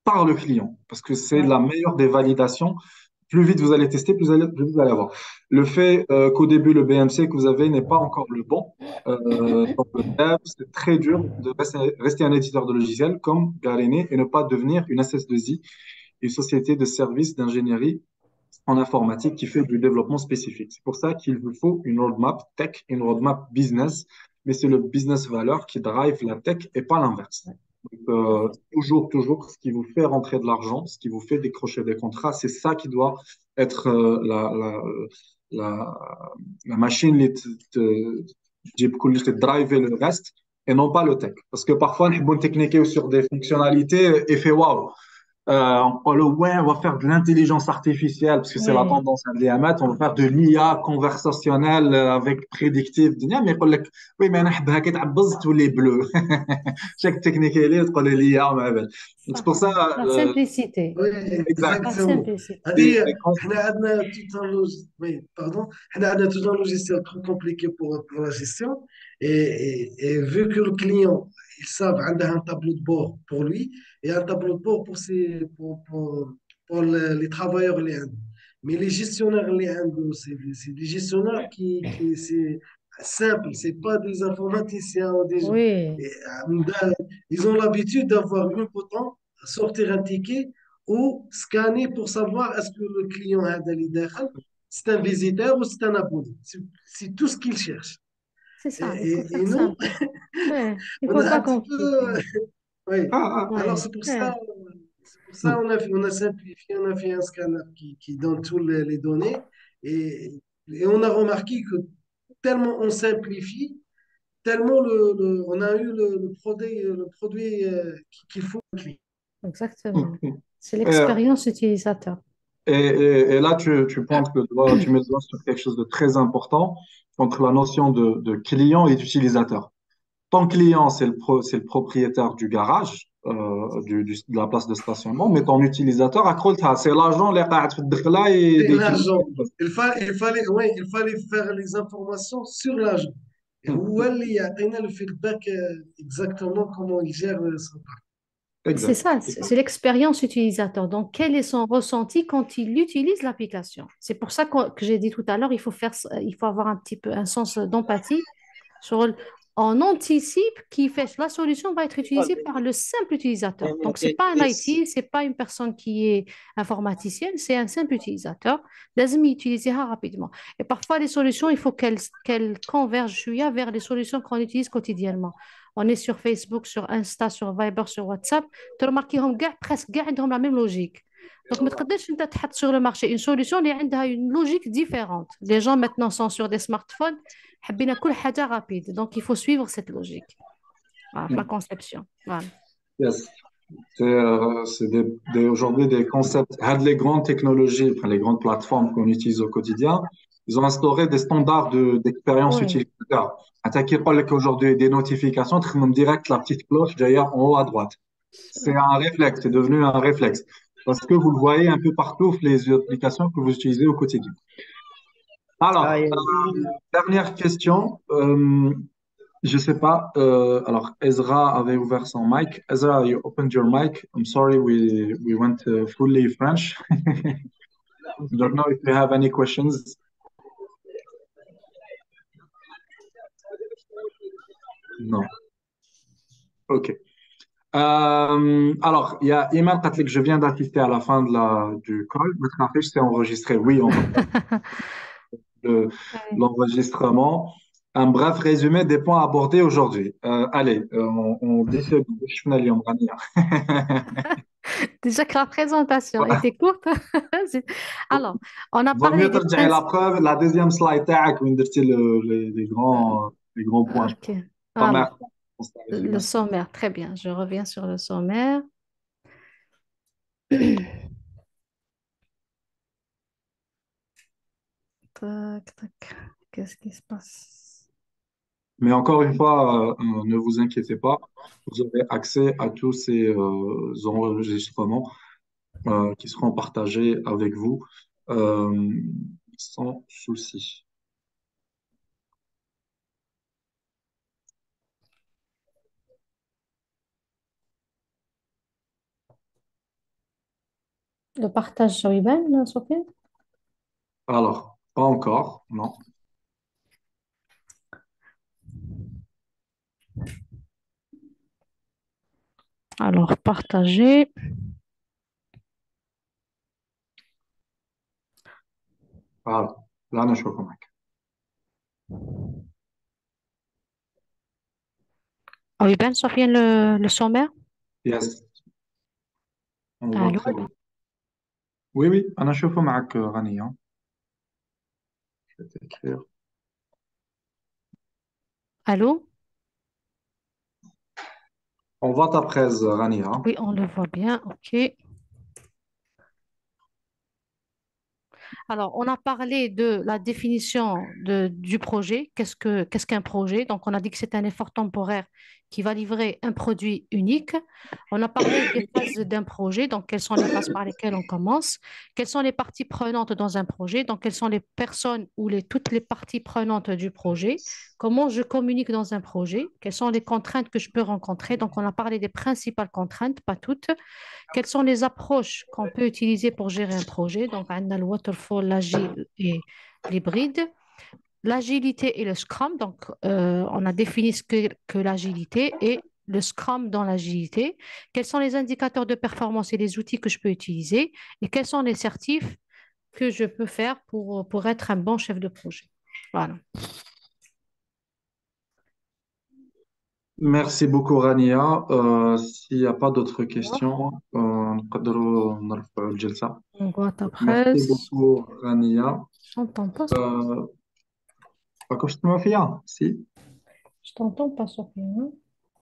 par le client. Parce que c'est Ouais. la meilleure des validations. Plus vite vous allez tester, plus vite vous allez avoir. Le fait qu'au début, le BMC que vous avez n'est pas encore le bon, dans le dev, c'est très dur de rester un éditeur de logiciel comme Galéné et ne pas devenir une SS2I, une société de services d'ingénierie en informatique qui fait du développement spécifique. C'est pour ça qu'il vous faut une roadmap tech, une roadmap business, mais c'est le business valeur qui drive la tech et pas l'inverse. Ouais. Donc, Tout à fait. toujours, ce qui vous fait rentrer de l'argent, ce qui vous fait décrocher des contrats, c'est ça qui doit être la, la machine qui driver le reste et non pas le tech. Parce que parfois, on techniquer sur des fonctionnalités effet wow. Ouais, on va faire de l'intelligence artificielle parce que c'est la Oui. tendance à l'IAMAT. On va faire de l'IA conversationnelle avec prédictive. Mais il dit, oui, mais أنا كتعبز تولي bleu. Chaque technique elle est تقول l'IA ما بال. Donc c'est Ça. pour ça La simplicité. Oui, exact. La exactement. simplicité. Et, هذه et quand- احنا عندنا tout un oui, pardon, احنا عندنا tout un logiciel trop compliqué pour la gestion et vu que le client ils savent عنده un tableau de bord pour lui et un tableau de bord pour les travailleurs اللي عنده. Mais les gestionnaires اللي عنده c'est des gestionnaires qui c'est simple, c'est pas des informaticiens ou des gens. Oui. Et, ils ont l'habitude d'avoir une bouton, sortir un ticket ou scanner pour savoir est-ce que le client a c'est un visiteur ou c'est un abonné. C'est tout ce qu'il cherche. C'est ça. Il faut Et faire nous, simple. Ouais. Il on faut a un pas petit peu. compliquer. Oui. Alors Ouais. Ouais. c'est pour ça on a simplifié, on a fait un scanner qui donne toutes les données et on a remarqué que tellement on simplifie, tellement on a eu le produit qu'il faut. Exactement. C'est euh, l'expérience utilisateur. et là, tu pointes tu mets le doigt sur quelque chose de très important entre la notion de client et d'utilisateur. Ton client, c'est le propriétaire du garage, de la place de stationnement, mais ton utilisateur, c'est l'agent qui est الدخلة et C'est des clients. l'agent. Ouais, il fallait faire les informations sur l'agent. هو اللي يعطينا الفيدباك exactement comment il gère son parc. C'est Exact. ça, c'est l'expérience utilisateur. Donc, quel est son ressenti quand il utilise l'application? C'est pour ça que j'ai dit tout à l'heure, il faut avoir un petit peu un sens d'empathie sur on anticipe la solution va être utilisée par le simple utilisateur. Donc, c'est pas un IT, c'est pas une personne qui est informaticienne, c'est un simple utilisateur. لازم يutiliser rapidement. Et parfois, les solutions, il faut qu'elles convergent شوية vers les solutions qu'on utilise quotidiennement. On est sur Facebook, sur Insta, sur Viber, sur WhatsApp. Tu remarqueهم presque كاع عندهم la même logique. Donc, ما تقدرش انت تحط sur le marché une solution اللي عندها une logique différente. Les gens maintenant sont sur des smartphones, حبينا كل حاجة rapide. Donc, il faut suivre cette logique. Voilà, la conception. Voilà. Yes. C'est aujourd'hui des concepts. Les grandes technologies, enfin, les grandes plateformes qu'on utilise au quotidien, ils ont instauré des standards d'expérience Oui, utilisateur. Attaquer qu'aujourd'hui des notifications, tu me direct la petite cloche d'ailleurs en haut à droite. C'est un réflexe, c'est devenu un réflexe. Parce que vous le voyez un peu partout, les applications que vous utilisez au quotidien. Alors, Ah, dernière question. Je sais pas. Alors, Ezra avait ouvert son mic. Ezra, you opened your mic. I'm sorry, we went fully French. Don't know if you have any questions. Non. OK. Alors, il y a Iman Katlik, je viens d'assister à la fin du call. Votre affiche s'est enregistrée. Oui, on va faire ouais. l'enregistrement. Un bref résumé des points abordés aujourd'hui. Allez, on dit ce que je finis اليوم غنية. Déjà que la présentation était courte. Alors, on a Vaut parlé mieux des ترجعي la principes. preuve, la deuxième slide تاعك وين درتي les grands points. Ok. Pas mal. Alors, le sommaire, très bien. Je reviens sur le sommaire. Tac, tac. Qu'est-ce qui se passe? Mais encore une fois, ne vous inquiétez pas, vous aurez accès à tous ces enregistrements qui seront partagés avec vous euh, sans souci. Le partage sur IBAN, Sophie? Alors, pas encore, non. Alors, partager. Voilà, là, je suis convaincu. Ah, IBAN, Sophie, le sommaire? Yes, on voit Allô? très bien. Oui, oui, أنا أشوفه معك غنية. Je vais t'écrire. Allô? On voit ta presse, Rania. Oui, on le voit bien. OK. Alors, on a parlé de la définition du projet. Qu'est-ce qu'un projet? Donc, on a dit que c'est un effort temporaire qui va livrer un produit unique. On a parlé des phases d'un projet. Donc, quelles sont les phases par lesquelles on commence? Quelles sont les parties prenantes dans un projet? Donc, quelles sont les personnes ou toutes les parties prenantes du projet? Comment je communique dans un projet? Quelles sont les contraintes que je peux rencontrer? Donc, on a parlé des principales contraintes, pas toutes. Quelles sont les approches qu'on peut utiliser pour gérer un projet? Donc, on a le waterfall, l'agile et l'hybride. L'agilité et le scrum. Donc, on a défini ce que l'agilité et le scrum dans l'agilité. Quels sont les indicateurs de performance et les outils que je peux utiliser? Et quels sont les certifs que je peux faire pour être un bon chef de projet? Voilà. Merci beaucoup, Rania. S'il n'y a pas d'autres questions, نقدروا نرفعوا الجلسة. On voit ta Merci presse. beaucoup, Rania. Je t'entends pas. راكم تسمعوا فيا؟ Si. Je t'entends pas, Sophie, hein.